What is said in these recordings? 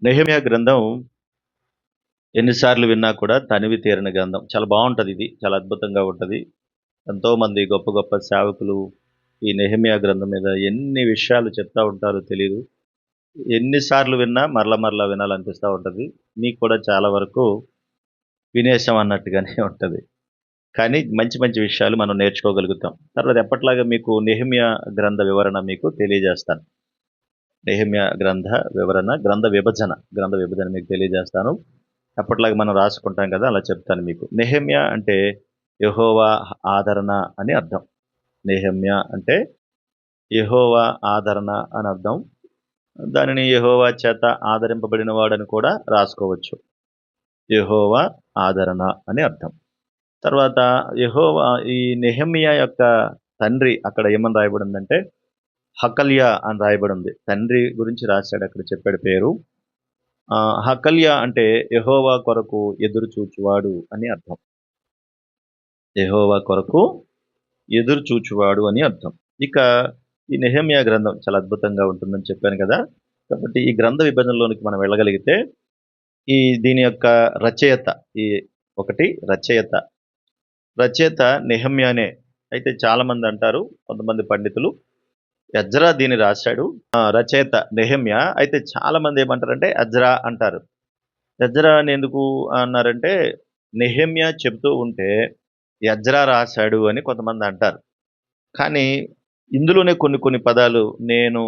నెహెమ్యా గ్రంథం ఎన్నిసార్లు విన్నా కూడా తనివి తీరని గ్రంథం. చాలా బావుంటది ఇది. చాలా అద్భుతంగా ఉంటది. ఎంతోమంది గొప్ప గొప్ప సేవకులు ఈ నెహెమ్యా గ్రంథం మీద ఎన్ని విషయాలు చెప్తా ఉంటారో తెలీదు. ఎన్ని సార్లు విన్నా మరల మరలా వినాలనిపిస్తా ఉంటది. మీకు కూడా చాలా వరకు వినేసాం అన్నట్టుగానే ఉంటది. కానీ మంచి మంచి విషయాలు మనం నేర్చుకోగలుగుతాం. తర్వాత ఎప్పటిలాగా మీకు నెహెమ్యా గ్రంథ వివరణ మీకు తెలియజేస్తాను. నెహెమ్యా గ్రంథ వివరణ, గ్రంథ విభజన మీకు తెలియజేస్తాను. అప్పట్లాగా మనం రాసుకుంటాం కదా! అలా చెప్తాను మీకు. నెహెమ్యా అంటే యెహోవా ఆదరణ అని అర్థం. నెహెమ్యా అంటే యెహోవా ఆదరణ అని అర్థం. దానిని యెహోవా చేత ఆదరింపబడిన వాడని కూడా రాసుకోవచ్చు. యెహోవా ఆదరణ అని అర్థం. తర్వాత యెహోవా ఈ నెహెమ్యా యొక్క తండ్రి అక్కడ ఏమని రాయబడిందంటే హకల్యా అని రాయబడింది. తండ్రి గురించి రాశాడు అక్కడ చెప్పాడు పేరు. హకల్యా అంటే యెహోవా కొరకు ఎదురు చూచువాడు అని అర్థం. యెహోవా కొరకు ఎదురు చూచువాడు అని అర్థం. ఇక ఈ నెహెమ్యా గ్రంథం చాలా అద్భుతంగా ఉంటుందని చెప్పాను కదా! కాబట్టి ఈ గ్రంథ విభజనలోనికి మనం వెళ్ళగలిగితే దీని యొక్క రచయిత ఈ ఒకటి రచయిత. రచయిత నెహెమ్యానే. అయితే చాలామంది అంటారు, కొంతమంది పండితులు ఎజ్రా దీన్ని రాశాడు. రచయిత నెహెమ్యా. అయితే చాలామంది ఏమంటారంటే ఎజ్రా అంటారు. ఎజ్రా అని ఎందుకు అన్నారంటే నెహెమ్యా చెబుతూ ఉంటే ఎజ్రా రాశాడు అని కొంతమంది అంటారు. కానీ ఇందులోనే కొన్ని కొన్ని పదాలు నేను,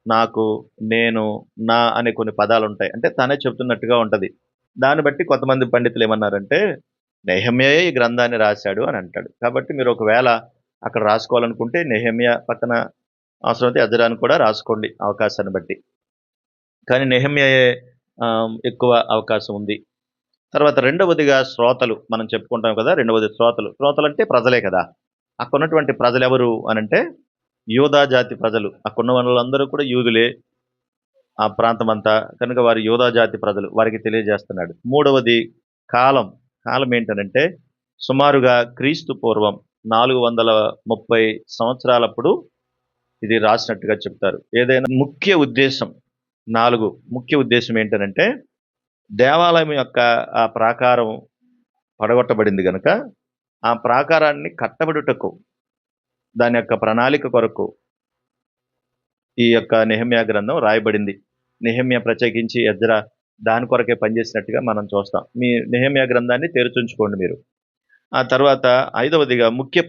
నాకు, నేను, నా అనే కొన్ని పదాలుంటాయి. అంటే తనే చెప్తున్నట్టుగా ఉంటది. దాన్ని బట్టి కొంతమంది పండితులు ఏమన్నారంటే నెహెమ్యాయే ఈ గ్రంథాన్ని రాశాడు అని అంటాడు. కాబట్టి మీరు ఒకవేళ అక్కడ రాసుకోవాలనుకుంటే నెహెమ్యా పక్కన అవసరమైతే ఎజ్రాను కూడా రాసుకోండి అవకాశాన్ని బట్టి. కానీ నెహెమ్యాయే ఎక్కువ అవకాశం ఉంది. తర్వాత రెండవదిగా శ్రోతలు మనం చెప్పుకుంటాం కదా! రెండవది శ్రోతలు. శ్రోతలంటే ప్రజలే కదా! అక్కడున్నటువంటి ప్రజలెవరు అనంటే యూదా జాతి ప్రజలు. అక్కడున్న వాళ్ళందరూ కూడా యూదులే. ఆ ప్రాంతమంతా. కనుక వారు యూదా జాతి ప్రజలు. వారికి తెలియజేస్తున్నాడు. మూడవది కాలం. కాలం ఏంటనంటే సుమారుగా క్రీస్తు పూర్వం 430 సంవత్సరాలప్పుడు ఇది రాసినట్టుగా చెప్తారు. ఏదైనా ముఖ్య ఉద్దేశం 4 ముఖ్య ఉద్దేశం ఏంటనంటే దేవాలయం యొక్క ఆ ప్రాకారం పడగొట్టబడింది గనక ఆ ప్రాకారాన్ని కట్టబడుటకు దాని యొక్క ప్రణాళిక కొరకు ఈ యొక్క నెహెమ్యా గ్రంథం రాయబడింది. నెహెమ్యా ప్రత్యేకించి ఎజ్రా దాని కొరకే పనిచేసినట్టుగా మనం చూస్తాం. మీ నెహెమ్యా గ్రంథాన్ని తెరిచుంచుకోండి మీరు. ఆ తర్వాత ఐదవదిగా ముఖ్య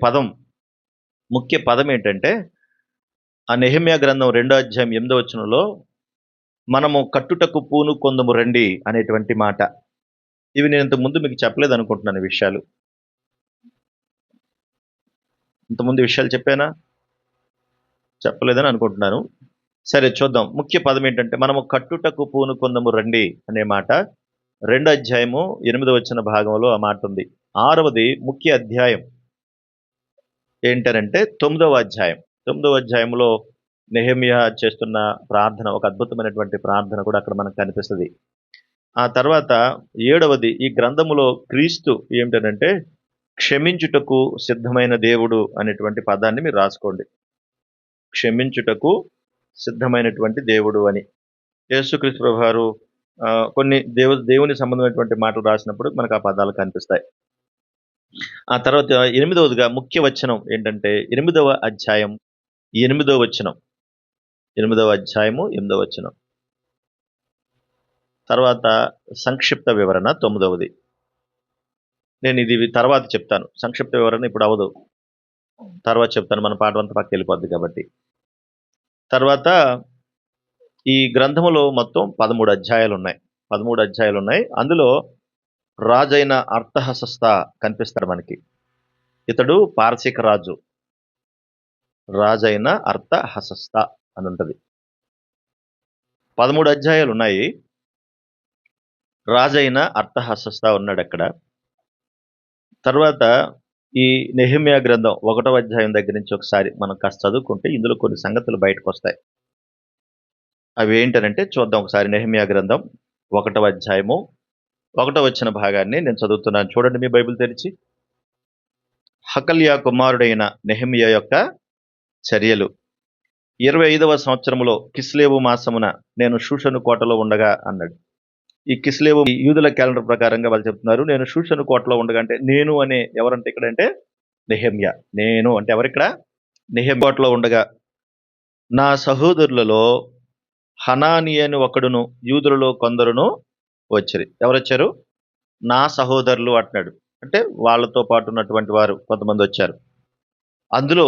పదం ఏంటంటే ఆ నెహెమ్యా గ్రంథం 2వ అధ్యాయం 8వ వచనంలో మనము కట్టుటకు పూనుకొందుము రండి అనేటువంటి మాట. ఇవి నేను ఇంతకుముందు మీకు చెప్పలేదనుకుంటున్నాను ఈ విషయాలు. ఇంతకుముందు ఈ విషయాలు చెప్పానా? చెప్పలేదని అనుకుంటున్నాను. సరే చూద్దాం. ముఖ్య పదం ఏంటంటే మనము కట్టుటకు పూనుకొందుము రండి అనే మాట 2వ అధ్యాయము 8వ వచన భాగంలో ఆ మాట ఉంది. 6వది ముఖ్య అధ్యాయం ఏంటనంటే 9వ అధ్యాయం. 9వ అధ్యాయంలో నెహెమ్యా చేస్తున్న ప్రార్థన, ఒక అద్భుతమైనటువంటి ప్రార్థన కూడా అక్కడ మనకు కనిపిస్తది. ఆ తర్వాత 7వది ఈ గ్రంథములో క్రీస్తు ఏమిటనంటే క్షమించుటకు సిద్ధమైన దేవుడు అనేటువంటి పదాన్ని మీరు రాసుకోండి. క్షమించుటకు సిద్ధమైనటువంటి దేవుడు అని. యేసుక్రీస్తు ప్రభువారు కొన్ని దేవుని సంబంధమైనటువంటి మాటలు రాసినప్పుడు మనకు ఆ పదాలు కనిపిస్తాయి. ఆ తర్వాత 8వదిగా ముఖ్య వచనం ఏంటంటే 8వ అధ్యాయం 8వ వచనం. 8వ అధ్యాయము 8వ వచనం. తర్వాత సంక్షిప్త వివరణ 9వది. నేను ఇది తర్వాత చెప్తాను. సంక్షిప్త వివరణ ఇప్పుడు అవ్వదు. తర్వాత చెప్తాను. మన పాఠం అంతా పక్కకెళ్ళిపోద్ది కాబట్టి. తర్వాత ఈ గ్రంథములో మొత్తం 13 అధ్యాయాలున్నాయి. 13 అధ్యాయాలున్నాయి. అందులో రాజైన అర్తహషస్త కనిపిస్తాడు మనకి. ఇతడు పారసీక రాజు. రాజైన అర్తహషస్త అని ఉంటది. 13 అధ్యాయాలున్నాయి. రాజైన అర్తహషస్త ఉన్నాడక్కడ. తర్వాత ఈ నెహెమ్యా గ్రంథం 1వ అధ్యాయం దగ్గర నుంచి ఒకసారి మనం కాస్త చదువుకుంటే ఇందులో కొన్ని సంగతులు బయటకొస్తాయి. అవి ఏంటనంటే చూద్దాం ఒకసారి. నెహెమ్యా గ్రంథం 1వ అధ్యాయము 1వ వచన భాగాన్ని నేను చదువుతున్నాను. చూడండి మీ బైబిల్ తెరిచి. హకల్యా కుమారుడైన నెహెమ్యా యొక్క చర్యలు. 25వ సంవత్సరములో కిస్లేవు మాసమున నేను షూషను కోటలో ఉండగా అన్నాడు. ఈ కిస్లేవు యూదుల క్యాలెండర్ ప్రకారంగా వాళ్ళు చెప్తున్నారు, నేను షూషను కోటలో ఉండగా, అంటే నేను అనే ఎవరంటే ఇక్కడంటే నెహెమ్యా. నేను అంటే ఎవరిక్కడ? నెహెమ్యా కోటలో ఉండగా నా సహోదరులలో హనాని అని ఒకడును యూదులలో కొందరును వచ్చిరి. ఎవరొచ్చారు? నా సహోదరులు అంటున్నాడు. అంటే వాళ్ళతో పాటు ఉన్నటువంటి వారు కొంతమంది వచ్చారు. అందులో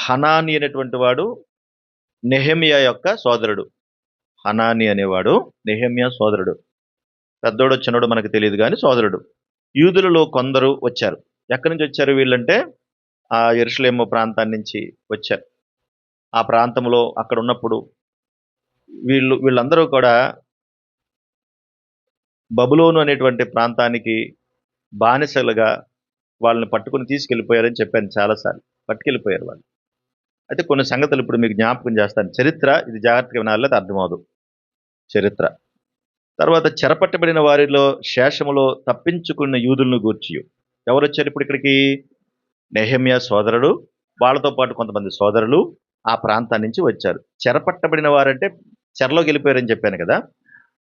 హనాని అనేటువంటి వాడు నెహెమ్యా యొక్క సోదరుడు. హనాని అనేవాడు నెహెమ్యా సోదరుడు. పెద్దోడు చిన్నోడు మనకు తెలియదు కానీ సోదరుడు. యూదులలో కొందరు వచ్చారు. ఎక్కడి నుంచి వచ్చారు వీళ్ళంటే ఆ యెరూషలేము ప్రాంతాన్ని నుంచి వచ్చారు. ఆ ప్రాంతంలో అక్కడ ఉన్నప్పుడు వీళ్ళందరూ కూడా బబులోను అనేటువంటి ప్రాంతానికి బానిసలుగా వాళ్ళని పట్టుకుని తీసుకెళ్ళిపోయారని చెప్పాను చాలాసార్లు. పట్టుకెళ్ళిపోయారు వాళ్ళు. అయితే కొన్ని సంగతులు ఇప్పుడు మీకు జ్ఞాపకం చేస్తాను. చరిత్ర ఇది జాగ్రత్తగా వినాలి, అర్థమవదు. చరిత్ర తర్వాత చెరపట్టబడిన వారిలో శేషములో తప్పించుకున్న యూదులను గూర్చి ఎవరొచ్చారు ఇప్పుడు ఇక్కడికి? నెహెమ్యా సోదరుడు, వాళ్ళతో పాటు కొంతమంది సోదరులు ఆ ప్రాంతాన్ని నుంచి వచ్చారు. చెరపట్టబడిన వారంటే చెరలోకి వెళ్ళిపోయారని చెప్పాను కదా.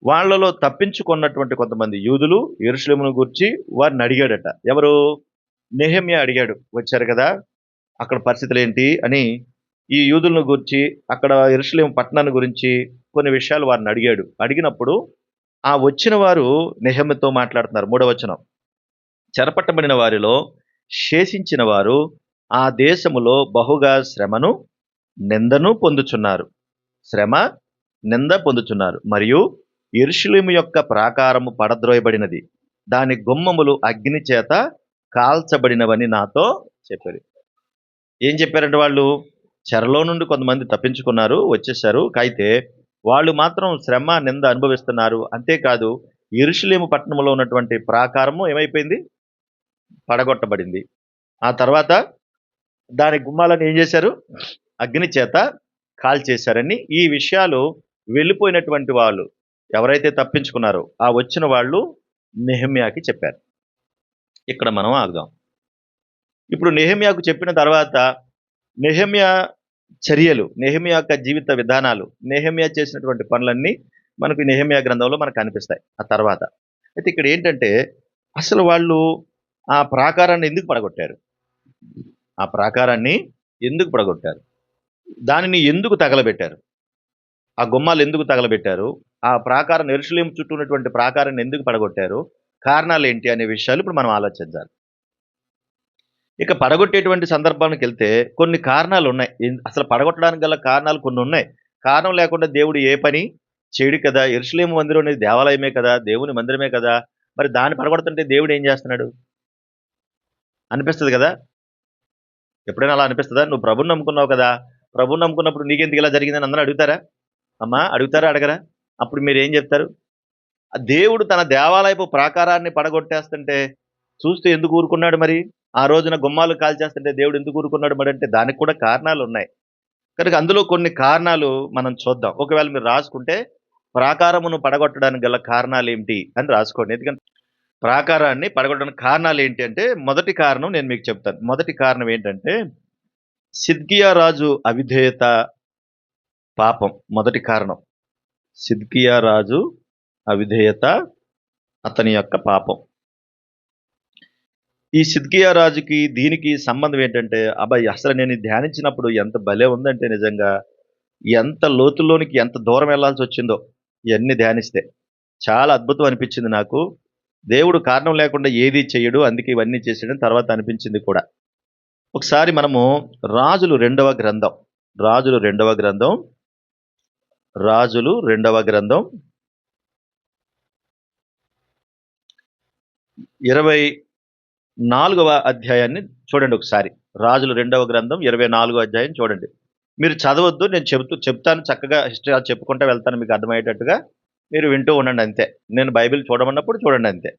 వాళ్ళలో తప్పించుకున్నటువంటి కొంతమంది యూదులు యెరూషలేమును గూర్చి వారిని అడిగాడట. ఎవరు? నెహెమ్యా అడిగాడు. వచ్చారు కదా, అక్కడ పరిస్థితులు ఏంటి అని ఈ యూదులను గూర్చి, అక్కడ యెరూషలేము పట్టణాన్ని గురించి కొన్ని విషయాలు వారిని అడిగాడు. అడిగినప్పుడు ఆ వచ్చిన వారు నెహెమ్యాతో మాట్లాడుతున్నారు. 3వ వచనం, చెరపట్టబడిన వారిలో శేషించిన వారు ఆ దేశములో బహుగా శ్రమను నిందను పొందుచున్నారు. శ్రమ నింద పొందుచున్నారు. మరియు యెరూషలేము యొక్క ప్రాకారము పడద్రోయబడినది, దాని గుమ్మములు అగ్ని చేత కాల్చబడినవని నాతో చెప్పారు. ఏం చెప్పారంటే వాళ్ళు చెరలో నుండి కొంతమంది తప్పించుకున్నారు, వచ్చేసారు. అయితే వాళ్ళు మాత్రం శ్రమ నింద అనుభవిస్తున్నారు. అంతేకాదు యెరూషలేము పట్టణంలో ఉన్నటువంటి ప్రాకారము ఏమైపోయింది? పడగొట్టబడింది. ఆ తర్వాత దాని గుమ్మాలను ఏం చేశారు? అగ్ని చేత కాల్చేశారని ఈ విషయాలు వెళ్ళిపోయినటువంటి వాళ్ళు ఎవరైతే తప్పించుకున్నారో ఆ వచ్చిన వాళ్ళు నెహెమ్యాకి చెప్పారు. ఇక్కడ మనం ఆగుదాం. ఇప్పుడు నెహెమ్యాకు చెప్పిన తర్వాత నెహెమ్యా చర్యలు, నెహెమ్యా యొక్క జీవిత విధానాలు, నెహెమ్యా చేసినటువంటి పనులన్నీ మనకు నెహెమ్యా గ్రంథంలో మనకు కనిపిస్తాయి ఆ తర్వాత. అయితే ఇక్కడ ఏంటంటే అసలు వాళ్ళు ఆ ప్రాకారాన్ని ఎందుకు పడగొట్టారు? ఆ ప్రాకారాన్ని ఎందుకు పడగొట్టారు? దానిని ఎందుకు తగలబెట్టారు? ఆ గుమ్మాలు ఎందుకు తగలబెట్టారు? ఆ ప్రాకారం యెరూషలేము చుట్టూ ఉన్నటువంటి ప్రాకారాన్ని ఎందుకు పడగొట్టారు? కారణాలు ఏంటి అనే విషయాలు ఇప్పుడు మనం ఆలోచించాలి. ఇక పడగొట్టేటువంటి సందర్భానికి వెళ్తే కొన్ని కారణాలు ఉన్నాయి. అసలు పడగొట్టడానికి గల కారణాలు కొన్ని ఉన్నాయి. కారణం లేకుండా దేవుడు ఏ పని చేయడు కదా. యెరూషలేము మందిరం అనేది దేవాలయమే కదా, దేవుని మందిరమే కదా. మరి దాన్ని పడగొడుతుంటే దేవుడు ఏం చేస్తున్నాడు అనిపిస్తుంది కదా. ఎప్పుడైనా అలా అనిపిస్తుందా? నువ్వు ప్రభుని నమ్ముకున్నావు కదా, ప్రభుని నమ్ముకున్నప్పుడు నీకెందుకు ఇలా జరిగిందని అందరూ అడుగుతారా? అమ్మా అడుగుతారా? అడగరా? అప్పుడు మీరు ఏం చెప్తారు? ఆ దేవుడు తన దేవాలయపు ప్రాకారాన్ని పడగొట్టేస్తుంటే చూస్తూ ఎందుకు ఊరుకున్నాడు మరి? ఆ రోజున గుమ్మాలు కాల్చేస్తుంటే దేవుడు ఎందుకు ఊరుకున్నాడు మరి? అంటే దానికి కూడా కారణాలు ఉన్నాయి. కనుక అందులో కొన్ని కారణాలు మనం చూద్దాం. ఒకవేళ మీరు రాసుకుంటే ప్రాకారమును పడగొట్టడానికి గల కారణాలు ఏమిటి అని రాసుకోండి. ఎందుకంటే ప్రాకారాన్ని పడగొట్టడానికి కారణాలు ఏంటి అంటే మొదటి కారణం నేను మీకు చెప్తాను. మొదటి కారణం ఏంటంటే సిద్కియా రాజు అవిధేయత, పాపం. మొదటి కారణం సిద్కియా రాజు అవిధేయత, అతని యొక్క పాపం. ఈ సిద్కియా రాజుకి దీనికి సంబంధం ఏంటంటే, అబ్బాయి అసలు నేను ఇది ధ్యానించినప్పుడు ఎంత భలే ఉందంటే నిజంగా, ఎంత లోతుల్లోనికి ఎంత దూరం వెళ్ళాల్సి వచ్చిందో ఇవన్నీ ధ్యానిస్తే చాలా అద్భుతం అనిపించింది నాకు. దేవుడు కారణం లేకుండా ఏది చెయ్యడు, అందుకే ఇవన్నీ చేసాడని తర్వాత అనిపించింది కూడా. ఒకసారి మనము రాజులు రెండవ గ్రంథం, రాజులు రెండవ గ్రంథం, రాజులు రెండవ గ్రంథం 24వ అధ్యాయాన్ని చూడండి ఒకసారి. రాజులు రెండవ గ్రంథం 24వ అధ్యాయం చూడండి. మీరు చదవద్దు, నేను చెప్తాను చక్కగా హిస్టరీ చెప్పుకుంటూ వెళ్తాను మీకు అర్థమయ్యేటట్టుగా. మీరు వింటూ ఉండండి అంతే. నేను బైబిల్ చూడమన్నప్పుడు చూడండి అంతే.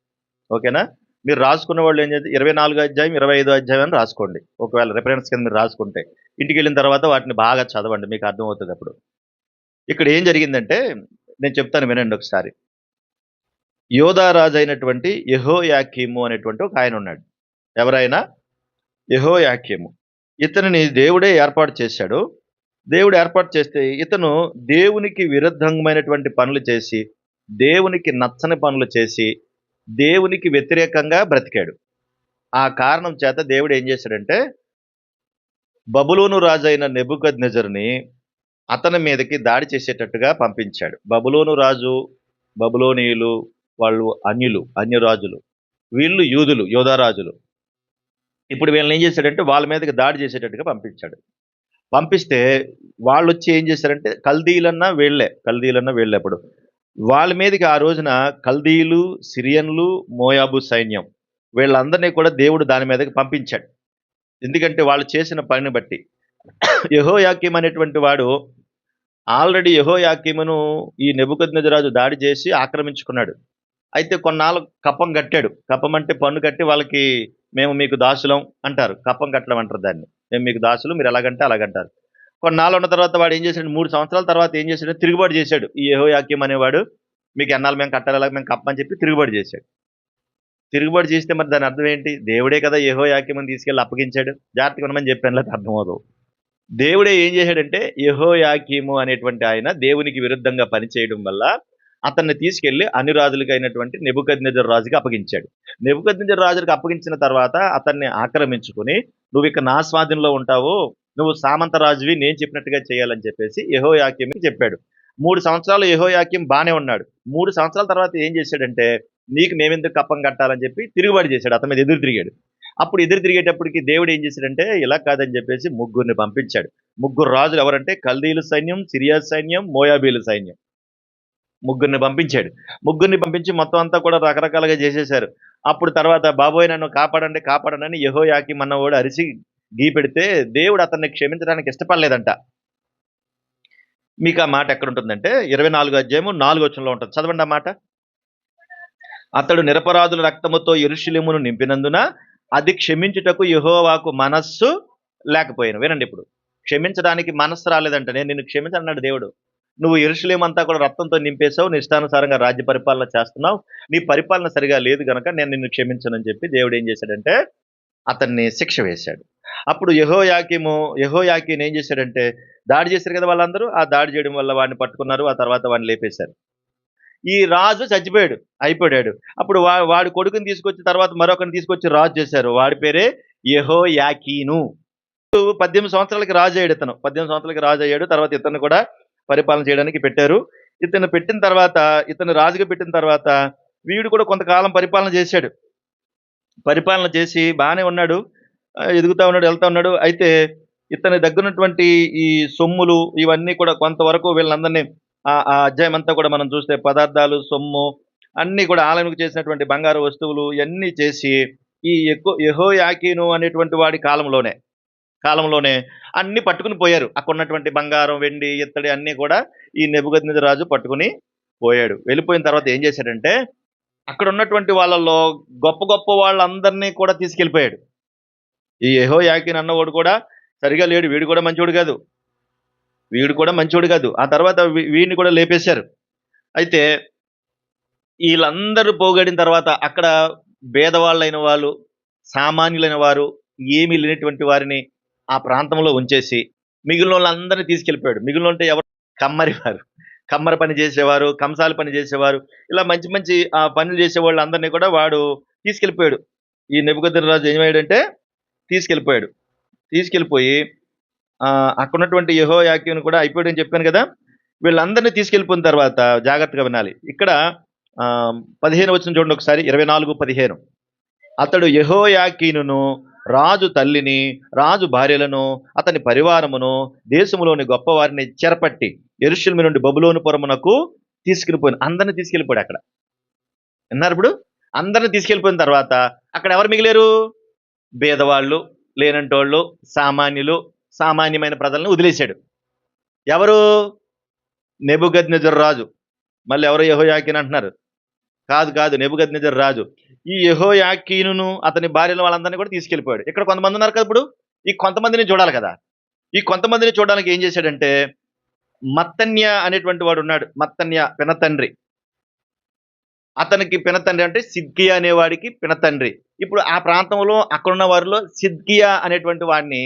ఓకేనా? మీరు రాసుకున్న వాళ్ళు ఏం చేస్తే 24వ అధ్యాయం 25వ అధ్యాయం అని రాసుకోండి. ఒకవేళ రిఫరెన్స్ కింద మీరు రాసుకుంటే ఇంటికి వెళ్ళిన తర్వాత వాటిని బాగా చదవండి, మీకు అర్థమవుతుంది అప్పుడు. ఇక్కడ ఏం జరిగిందంటే నేను చెప్తాను వినండి ఒకసారి. యోధా రాజు అయినటువంటి యెహోయాకీము అనేటువంటి ఒక ఆయన ఉన్నాడు. ఎవరైనా? యెహోయాకీము. ఇతనిని దేవుడే ఏర్పాటు చేశాడు. దేవుడు ఏర్పాటు చేస్తే ఇతను దేవునికి విరుద్ధమైనటువంటి పనులు చేసి దేవునికి నచ్చని పనులు చేసి దేవునికి వ్యతిరేకంగా బ్రతికాడు. ఆ కారణం చేత దేవుడు ఏం చేశాడంటే బబులోను రాజైన నెబుకద్నెజరుని అతని మీదకి దాడి చేసేటట్టుగా పంపించాడు. బబులోను రాజు, బబులోనీయులు వాళ్ళు అన్యరాజులు. వీళ్ళు యూదులు, యోధారాజులు. ఇప్పుడు వీళ్ళని ఏం చేశాడంటే వాళ్ళ మీదకి దాడి చేసేటట్టుగా పంపించాడు. పంపిస్తే వాళ్ళొచ్చి ఏం చేశారంటే కల్దీలన్నా వీళ్ళే అప్పుడు. వాళ్ళ మీదకి ఆ రోజున కల్దీలు, సిరియన్లు, మోయాబు సైన్యం వీళ్ళందరినీ కూడా దేవుడు దాని మీదకి పంపించాడు. ఎందుకంటే వాళ్ళు చేసిన పనిని బట్టి. యెహోయాకీం అనేటువంటి వాడు ఆల్రెడీ యెహోయాకీమును ఈ నెబుకద్నెజరాజు దాడి చేసి ఆక్రమించుకున్నాడు. అయితే కొన్నాళ్ళు కప్పం కట్టాడు. కప్పం అంటే పన్ను కట్టి వాళ్ళకి మేము మీకు దాసులం అంటారు. కప్పం కట్టడం అంటారు దాన్ని. మేము మీకు దాసులు, మీరు ఎలాగంటే అలాగంటారు. కొన్నాళ్ళు ఉన్న తర్వాత వాడు ఏం చేశాడు, 3 సంవత్సరాల తర్వాత ఏం చేశాడు, తిరుగుబాటు చేశాడు. ఈ యెహోయాకీం అనేవాడు మీకు ఎన్నాళ్ళు మేము కట్టాలి, అలాగ మేము కప్పమని చెప్పి తిరుగుబాటు చేశాడు. తిరుగుబాటు చేస్తే మరి దాని అర్థం ఏంటి? దేవుడే కదా యెహోయాకీముని తీసుకెళ్ళి అప్పగించాడు. జాగ్రత్తగా ఉండమని చెప్పాను, లేకపోతే అర్థమవుతుంది. దేవుడే ఏం చేశాడంటే యెహోయాకీము అనేటువంటి ఆయన దేవునికి విరుద్ధంగా పనిచేయడం వల్ల అతన్ని తీసుకెళ్లి అన్యరాజులకైనటువంటి నెబుకద్నెజరు రాజుకి అప్పగించాడు. నెబుకద్నెజరు రాజుకి అప్పగించిన తర్వాత అతన్ని ఆక్రమించుకుని నువ్వు ఇక నా స్వాధీనంలో ఉంటావు, నువ్వు సామంత రాజువి, నేను చెప్పినట్టుగా చేయాలని చెప్పేసి యెహోయాకీముకి చెప్పాడు. 3 సంవత్సరాలు యెహోయాకీం బానే ఉన్నాడు. 3 సంవత్సరాల తర్వాత ఏం చేశాడంటే నీకు మేమెందుకు కప్పం కట్టాలని చెప్పి తిరుగుబాటు చేశాడు. అతని మీద ఎదురు తిరిగాడు. అప్పుడు ఎదురు తిరిగేటప్పటికి దేవుడు ఏం చేశాడంటే ఇలా కాదని చెప్పేసి ముగ్గురిని పంపించాడు. ముగ్గురు రాజులు ఎవరంటే కల్దీలు సైన్యం, సిరియా సైన్యం, మోయాబీలు సైన్యం. ముగ్గురిని పంపించాడు. ముగ్గురిని పంపించి మొత్తం అంతా కూడా రకరకాలుగా చేసేశారు. అప్పుడు తర్వాత బాబోయ్ నన్ను కాపాడండి కాపాడండి అని యెహోయాకీం అన్నవాడు అరిసి పెడితే దేవుడు అతన్ని క్షమించడానికి ఇష్టపడలేదంట. మీకు ఆ మాట ఎక్కడుంటుందంటే 24 అధ్యాయము 4 వచనంలో ఉంటుంది. చదవండి ఆ మాట. అతడు నిరపరాధుల రక్తముతో యెరూషలేమును నింపినందున అది క్షమించుటకు యెహోవాకు మనస్సు లేకపోయాను. వినండి, ఇప్పుడు క్షమించడానికి మనస్సు రాలేదంట. నేను నిన్ను క్షమించన్నాడు దేవుడు. నువ్వు యెరూషలేము అంతా కూడా రక్తంతో నింపేశావు, నీ ఇష్టానుసారంగా రాజ్య పరిపాలన చేస్తున్నావు, నీ పరిపాలన సరిగా లేదు గనక నేను నిన్ను క్షమించనని చెప్పి దేవుడు ఏం చేశాడంటే అతన్ని శిక్ష వేశాడు. అప్పుడు యెహోయాకీన్ ఏం చేశాడంటే దాడి చేశారు కదా వాళ్ళందరూ, ఆ దాడి చేయడం వల్ల వాడిని పట్టుకున్నారు, ఆ తర్వాత వాడిని లేపేశారు. ఈ రాజు చచ్చిపోయాడు, అయిపోయాడు. అప్పుడు వాడి కొడుకుని తీసుకొచ్చి తర్వాత మరొకరిని తీసుకొచ్చి రాజు చేశారు. వాడి పేరే యెహోయాకీను. 18 సంవత్సరాలకి రాజు అయ్యాడు ఇతను. 18 సంవత్సరాలకి రాజు అయ్యాడు. తర్వాత ఇతను కూడా పరిపాలన చేయడానికి పెట్టారు. ఇతను పెట్టిన తర్వాత, ఇతను రాజుగా పెట్టిన తర్వాత వీడు కూడా కొంతకాలం పరిపాలన చేశాడు. పరిపాలన చేసి బాగానే ఉన్నాడు, ఎదుగుతా ఉన్నాడు, వెళ్తా ఉన్నాడు. అయితే ఇతని దగ్గరున్నటువంటి ఈ సొమ్ములు ఇవన్నీ కూడా కొంతవరకు వీళ్ళందరినీ ఆ అధ్యాయం అంతా కూడా మనం చూస్తే పదార్థాలు, సొమ్ము అన్నీ కూడా ఆలయంకు చేసినటువంటి బంగారు వస్తువులు ఇవన్నీ చేసి ఈ యెహోయాకీను అనేటువంటి వాడి కాలంలోనే అన్ని పట్టుకుని పోయారు. అక్కడ ఉన్నటువంటి బంగారం, వెండి, ఇత్తడి అన్నీ కూడా ఈ నెబుకద్నెజరు రాజు పట్టుకుని పోయాడు. వెళ్ళిపోయిన తర్వాత ఏం చేశాడంటే అక్కడ ఉన్నటువంటి వాళ్ళల్లో గొప్ప గొప్ప వాళ్ళందరినీ కూడా తీసుకెళ్ళిపోయాడు. ఈ యెహోయాకీన్ అన్నవాడు కూడా సరిగా లేడు, వీడు కూడా మంచోడు కాదు. ఆ తర్వాత వీడిని కూడా లేపేశారు. అయితే వీళ్ళందరూ పోగొడిన తర్వాత అక్కడ భేదవాళ్ళైన వాళ్ళు, సామాన్యులైన వారు, ఏమీ లేనటువంటి వారిని ఆ ప్రాంతంలో ఉంచేసి మిగిలిన వాళ్ళందరినీ తీసుకెళ్ళిపోయాడు. మిగిలిన అంటే ఎవరు? కమ్మరి పని చేసేవారు, కంసాలి పని చేసేవారు, ఇలా మంచి మంచి పనులు చేసే వాళ్ళందరినీ కూడా వాడు తీసుకెళ్ళిపోయాడు. ఈ నెబుకద్నెజరు రాజు ఏమయ్యాడంటే తీసుకెళ్ళిపోయి అక్కడ ఉన్నటువంటి యెహోయాకీను కూడా అయిపోయాడని చెప్పాను కదా. వీళ్ళందరినీ తీసుకెళ్ళిపోయిన తర్వాత జాగ్రత్తగా వినాలి. ఇక్కడ 15 వచనం చూడండి ఒకసారి. 24:15. అతడు యెహోయాకీనును, రాజు తల్లిని, రాజు భార్యలను, అతని పరివారమును, దేశములోని గొప్పవారిని చెరపట్టి యెరూషలేము నుండి బబులోను పురమునకు అందరిని తీసుకెళ్ళిపోయాడు. అక్కడ విన్నారు? ఇప్పుడు అందరిని తీసుకెళ్ళిపోయిన తర్వాత అక్కడ ఎవరు మిగిలేరు? భేదవాళ్ళు, లేనంటోళ్ళు, సామాన్యులు, సామాన్యమైన ప్రజలను వదిలేశాడు. ఎవరు? నెబుకద్నెజరు రాజు. మళ్ళీ ఎవరు? యెహోయాకీన్ అంటున్నారు. కాదు, నెబుకద్నెజరు రాజు. ఈ యెహోయాకీనును అతని భార్యలు వాళ్ళందరినీ కూడా తీసుకెళ్ళిపోయాడు. ఇక్కడ కొంతమంది ఉన్నారు కదా. ఇప్పుడు ఈ కొంతమందిని చూడాలి కదా. ఈ కొంతమందిని చూడడానికి ఏం చేశాడంటే మత్తన్య అనేటువంటి వాడు ఉన్నాడు. మత్తన్య పినతండ్రి. అతనికి పినతండ్రి అంటే సిద్కియా అనేవాడికి పినతండ్రి. ఇప్పుడు ఆ ప్రాంతంలో అక్కడున్న వారిలో సిద్కియా అనేటువంటి వాడిని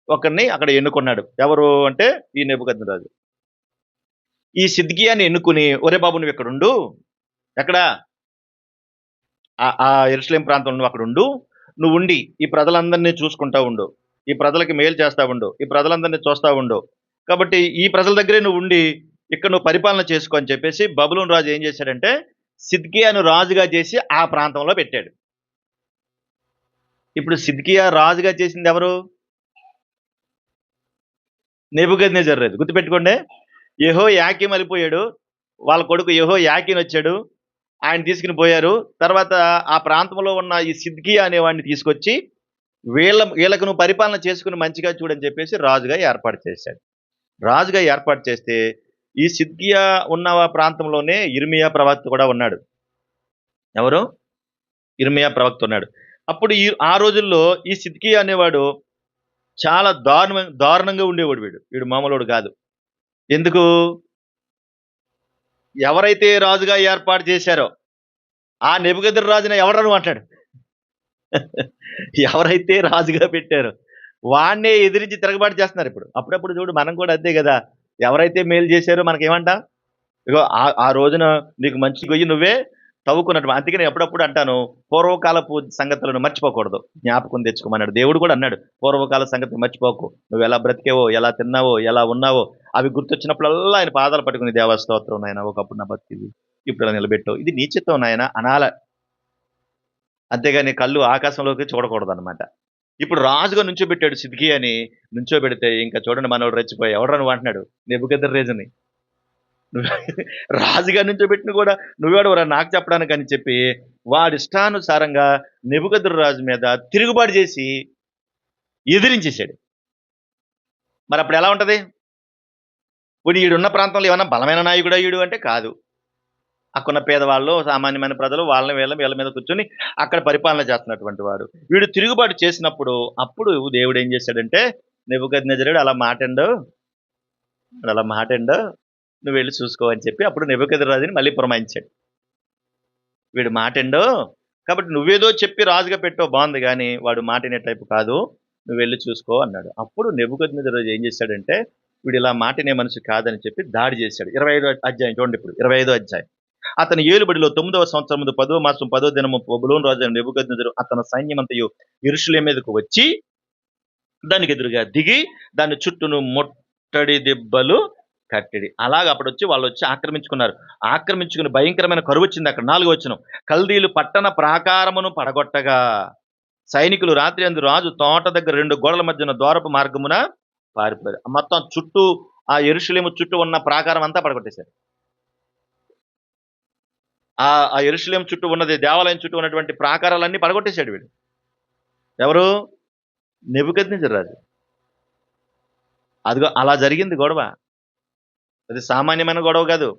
ఒకరిని అక్కడ ఎన్నుకున్నాడు. ఎవరు అంటే ఈ నెబుకద్నెజరు రాజు. ఈ సిద్కియాని ఎన్నుకుని, ఒరే బాబు నువ్వు ఇక్కడ ఉండు, ఎక్కడ ఆ యెరూషలేము ప్రాంతంలో నువ్వు అక్కడ ఉండు, నువ్వు ఉండి ఈ ప్రజలందరినీ చూసుకుంటా ఉండు, ఈ ప్రజలకి మేలు చేస్తా ఉండు, ఈ ప్రజలందరినీ చూస్తా ఉండు, కాబట్టి ఈ ప్రజల దగ్గరే నువ్వు ఉండి ఇక్కడ నువ్వు పరిపాలన చేసుకో అని చెప్పేసి బబులోను రాజు ఏం చేశాడంటే సిద్కియాను రాజుగా చేసి ఆ ప్రాంతంలో పెట్టాడు. ఇప్పుడు సిద్కియా రాజుగా చేసింది ఎవరు? నెబుకద్నెజర్ రాజు. గుర్తుపెట్టుకోండి, యెహో యాకీం వెళ్ళిపోయాడు, వాళ్ళ కొడుకు యెహో యాకీన్ వచ్చాడు, ఆయన తీసుకుని పోయారు. తర్వాత ఆ ప్రాంతంలో ఉన్న ఈ సిద్కియా అనేవాడిని తీసుకొచ్చి వీళ్ళకు నువ్వు పరిపాలన చేసుకుని మంచిగా చూడని చెప్పేసి రాజుగా ఏర్పాటు చేశాడు. రాజుగా ఏర్పాటు చేస్తే ఈ సిద్కియా ఉన్న ప్రాంతంలోనే ఇర్మియా ప్రవక్త కూడా ఉన్నాడు. ఎవరు? ఇర్మియా ప్రవక్త ఉన్నాడు. అప్పుడు ఆ రోజుల్లో ఈ సిద్కియా అనేవాడు చాలా దారుణంగా ఉండేవాడు. వీడు మామూలుడు కాదు. ఎందుకు? ఎవరైతే రాజుగా ఏర్పాటు చేశారో ఆ నెబుకద్నెజరు ఎవడను అంటాడు. ఎవరైతే రాజుగా పెట్టారో వాడినే ఎదిరించి తిరగబాటు చేస్తున్నారు ఇప్పుడు. అప్పుడప్పుడు చూడు, మనం కూడా అంతే కదా, ఎవరైతే మేలు చేశారో మనకేమంటాం, ఇగో ఆ రోజున నీకు మంచి గొయ్యి నువ్వే తవ్వుకున్నట్టు. అందుకని ఎప్పుడప్పుడు అంటాను, పూర్వకాలపు సంగతులను మర్చిపోకూడదు, జ్ఞాపకం తెచ్చుకోమన్నాడు. దేవుడు కూడా అన్నాడు, పూర్వకాల సంగతి మర్చిపోకు, నువ్వు ఎలా బ్రతికేవో, ఎలా తిన్నావో, ఎలా ఉన్నావో అవి గుర్తొచ్చినప్పుడల్లా ఆయన పాదాలు పట్టుకుని దేవా స్తోత్రం నాయన, ఒకప్పుడు నా బతికిది ఇప్పుడు ఇలా నిలబెట్టావు, ఇది నీ చిత్తం నాయన అనాల. అంతేగాని కళ్ళు ఆకాశంలోకి చూడకూడదు అనమాట. ఇప్పుడు రాజుగా నుంచోబెట్టాడు సిద్కియాని. నుంచోబెడితే ఇంకా చూడండి, మనోడు రెచ్చిపోయి ఎవడరా నువ్వు అంటున్నాడు నెబుకద్నెజరుని. రాజుగా నుంచోబెట్టిన కూడా నువ్వేడవరా నాకు చెప్పడానికి అని చెప్పి వాడి ఇష్టానుసారంగా నెబుకద్నెజరు రాజు మీద తిరుగుబాటు చేసి ఎదిరించేశాడు. మరి అప్పుడు ఎలా ఉంటది? ఇప్పుడు ఈడున్న ప్రాంతంలో ఏమన్నా బలమైన నాయకుడు అయ్యాడు అంటే కాదు. అక్కడున్న పేదవాళ్ళు, సామాన్యమైన ప్రజలు వాళ్ళని వీళ్ళ మీద కూర్చొని అక్కడ పరిపాలన చేస్తున్నటువంటి వాడు. వీడు తిరుగుబాటు చేసినప్పుడు అప్పుడు దేవుడు ఏం చేశాడంటే, నెబుకద్నెజరుడు అలా మాటండు, నువ్వు వెళ్ళి చూసుకో అని చెప్పి అప్పుడు నెబుకద్నెజరు రాజుని మళ్ళీ పురమాయించాడు. వీడు మాటండు కాబట్టి నువ్వేదో చెప్పి రాజుగా పెట్టో బాగుంది, కానీ వాడు మాట వినే టైపు కాదు, నువ్వు వెళ్ళి చూసుకో అన్నాడు. అప్పుడు నెబుకద్నెజరు రాజు ఏం చేశాడంటే, వీడు ఇలా మాట వినే మనిషి కాదని చెప్పి దాడి చేశాడు. 25వ అధ్యాయం చూడండి, ఇప్పుడు 25వ అధ్యాయం. అతని ఏలుబడిలో 9వ సంవత్సరం 10వ మాసం 10వ దినము బబులోను రాజు నెబుకద్నెజరు అతని సైన్యమంతయు యెరూషలేము మీదకు వచ్చి దానికి ఎదురుగా దిగి దాని చుట్టూను ముట్టడి దిబ్బలు కట్టడి. అలాగ అప్పుడు వాళ్ళు వచ్చి ఆక్రమించుకుని భయంకరమైన కరువు వచ్చింది. అక్కడ 4వ వచనం, కల్దీలు పట్టణ ప్రాకారమును పడగొట్టగా సైనికులు రాత్రి అందు రాజు తోట దగ్గర 2 గోడల మధ్యన ద్వారపు మార్గమున పారిపోయారు. మొత్తం చుట్టూ ఆ యెరూషలేము చుట్టూ ఉన్న ప్రాకారం అంతా పడగొట్టేశారు. ఆ యెరూషలేము చుట్టూ ఉన్నది, దేవాలయం చుట్టూ ఉన్నటువంటి ప్రాకారాలన్నీ పడగొట్టేశాడు వీడు. ఎవరు? నెబుకద్నెజరు రాజు. అదిగో అలా జరిగింది గొడవ. అది సామాన్యమైన గొడవ కాదు.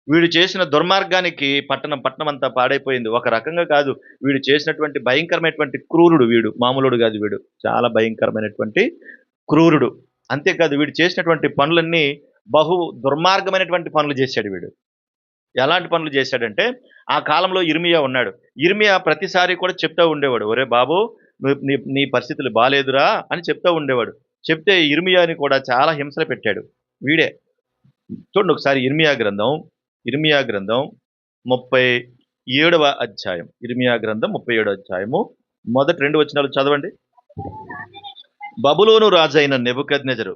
వీడు చేసిన దుర్మార్గానికి పట్టణం అంతా పాడైపోయింది. ఒక రకంగా కాదు, వీడు చేసినటువంటి భయంకరమైనటువంటి క్రూరుడు వీడు, మామూలుడు కాదు వీడు, చాలా భయంకరమైనటువంటి క్రూరుడు. అంతేకాదు, వీడు చేసినటువంటి పనులన్నీ బహు దుర్మార్గమైనటువంటి పనులు చేశాడు వీడు. ఎలాంటి పనులు చేశాడంటే, ఆ కాలంలో ఇర్మియా ఉన్నాడు. ఇర్మియా ప్రతిసారి కూడా చెప్తూ ఉండేవాడు, ఒరే బాబు నీ పరిస్థితులు బాలేదురా అని చెప్తూ ఉండేవాడు. చెప్తే ఇర్మియాని కూడా చాలా హింసలు పెట్టాడు వీడే. చూడండి ఒకసారి ఇర్మియా గ్రంథం 37వ అధ్యాయం. ఇర్మియా గ్రంథం 37వ అధ్యాయము మొదటి 2 వచనాలు చదవండి. బబులోను రాజు అయిన నెబుకద్నెజరు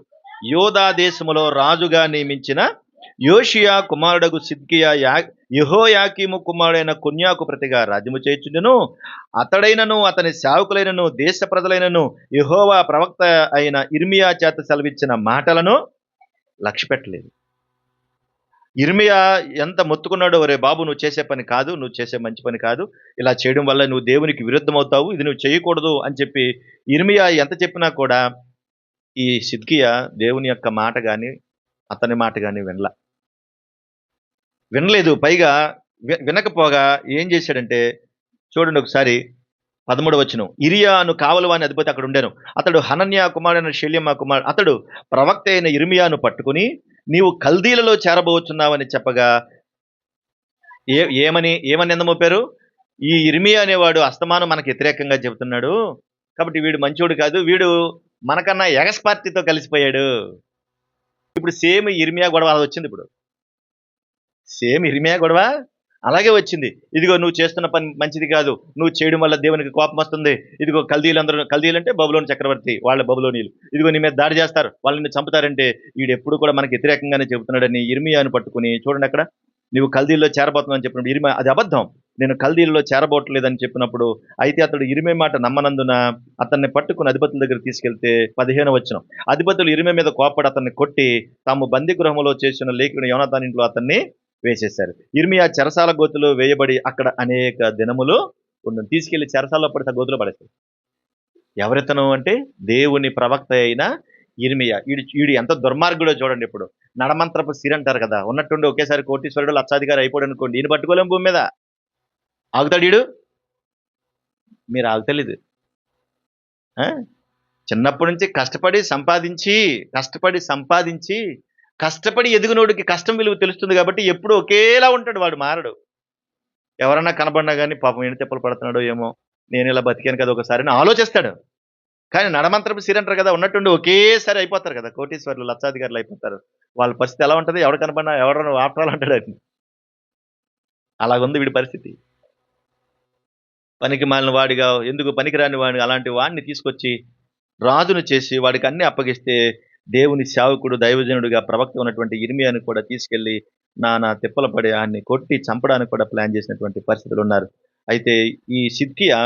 యోధా దేశములో రాజుగా నియమించిన యోషియా కుమారుడగు సిద్కియా యెహోయాకీము కుమారుడైన కొన్యాకు ప్రతిగా రాజ్యము చేయుచుండెను. అతడైనను అతని సేవకులైనను దేశ ప్రజలైనను యెహోవా ప్రవక్త అయిన ఇర్మియా చేత సెలవిచ్చిన మాటలను లక్ష్య పెట్టలేదు. ఇర్మియా ఎంత మొత్తుకున్నాడో, ఒరే బాబు నువ్వు చేసే పని కాదు, నువ్వు చేసే మంచి పని కాదు, ఇలా చేయడం వల్ల నువ్వు దేవునికి విరుద్ధమవుతావు, ఇది నువ్వు చేయకూడదు అని చెప్పి ఇర్మియా ఎంత చెప్పినా కూడా ఈ సిద్కియా దేవుని యొక్క మాట కానీ అతని మాట కానీ వినలేదు. పైగా వినకపోగా ఏం చేశాడంటే, చూడండి ఒకసారి 13వ వచనం, ఇరియా అను కావలవాని అధిపతి అక్కడ ఉండెను. అతడు హనన్యా కుమారుడైన షెల్యమా కుమారుడు. అతడు ప్రవక్త అయిన ఇర్మియాను పట్టుకుని నీవు కల్దీలలో చేరబోచున్నావని చెప్పగా ఏమని నిందమోపారు? ఈ ఇర్మియా అనేవాడు అస్తమానం మనకు వ్యతిరేకంగా చెబుతున్నాడు, కాబట్టి వీడు మంచోడు కాదు, వీడు మనకన్నా ఎగస్ పార్టీతో కలిసిపోయాడు, ఇప్పుడు సేమ్ ఇర్మియా గొడవ అలా వచ్చింది. ఇప్పుడు సేమ్ ఇర్మియా గొడవ అలాగే వచ్చింది. ఇదిగో నువ్వు చేస్తున్న పని మంచిది కాదు, నువ్వు చేయడం వల్ల దేవునికి కోపం వస్తుంది. ఇదిగో కల్దీలందరూ, కల్దీలు అంటే బబులోను చక్రవర్తి, వాళ్ళ బబులోనీలు, ఇదిగో నీ మీద దాడి చేస్తారు, వాళ్ళని చంపుతారంటే వీడు ఎప్పుడు కూడా మనకి వ్యతిరేకంగానే చెబుతున్నాడని ఇర్మియాను పట్టుకుని చూడండి అక్కడ, నువ్వు కల్దీల్లో చేరబోతున్నావు అని చెప్పినప్పుడు ఇర్మియా అది అబద్ధం, నేను కల్దీల్లో చేరబోట్లేదని చెప్పినప్పుడు, అయితే అతడు ఇర్మియా మాట నమ్మనందున అతన్ని పట్టుకుని అధిపతుల దగ్గర తీసుకెళ్తే 15వ వచనం, అధిపతులు ఇర్మియా మీద కోపడి అతన్ని కొట్టి తాము బందీ గృహంలో చేసిన లేఖకుని యోనాతాను ఇంట్లో అతన్ని వేసేశారు. ఇర్మియా చెరసాల గోతులో వేయబడి అక్కడ అనేక దినములు ఉండను. తీసుకెళ్లి చెరసాలలో పడితే గోతులో పడేస్తారు. ఎవరితను అంటే దేవుని ప్రవక్త అయిన ఇర్మియా. ఈడు ఎంత దుర్మార్గుడో చూడండి. ఇప్పుడు నడమంత్రపు సిరి అంటారు కదా, ఉన్నట్టుండి ఒకేసారి కోటీశ్వరుడు లక్షాధికారి అయిపోయాడు అనుకోండి, ఈయన పట్టుకోలేం భూమి మీద. ఆగుతాడు ఈడు? మీరు ఆగుతలేదు. చిన్నప్పటి నుంచి కష్టపడి ఎదుగునోడికి కష్టం విలువ తెలుస్తుంది కాబట్టి ఎప్పుడు ఒకేలా ఉంటాడు, వాడు మారడు. ఎవరన్నా కనబడినా కానీ పాపం ఎన్ని తిప్పలు పడుతున్నాడో ఏమో, నేను ఇలా బతికాను కదా ఒకసారి అని ఆలోచిస్తాడు. కానీ నడమంత్రపు సిరి అంటారు కదా, ఉన్నట్టుండి ఒకేసారి అయిపోతారు కదా, కోటీశ్వరులు లక్షాధికారులు అయిపోతారు. వాళ్ళ పరిస్థితి ఎలా ఉంటుంది? ఎవడు కనబడినా ఎవడన్నా ఆపరాలు అంటాడు అని. అలాగుంది వీడి పరిస్థితి. పనికి మాలిన వాడిగా, ఎందుకు పనికిరాని వాడిని, అలాంటి వాడిని తీసుకొచ్చి రాజును చేసి వాడికి అన్ని అప్పగిస్తే, దేవుని సేవకుడు దైవజనుడిగా ప్రవక్త ఉన్నటువంటి ఇర్మియాను కూడా తీసుకెళ్లి నానా తిప్పలు పడి ఆయన్ని కొట్టి చంపడానికి కూడా ప్లాన్ చేసినటువంటి పరిస్థితులు ఉన్నారు. అయితే ఈ సిద్కియా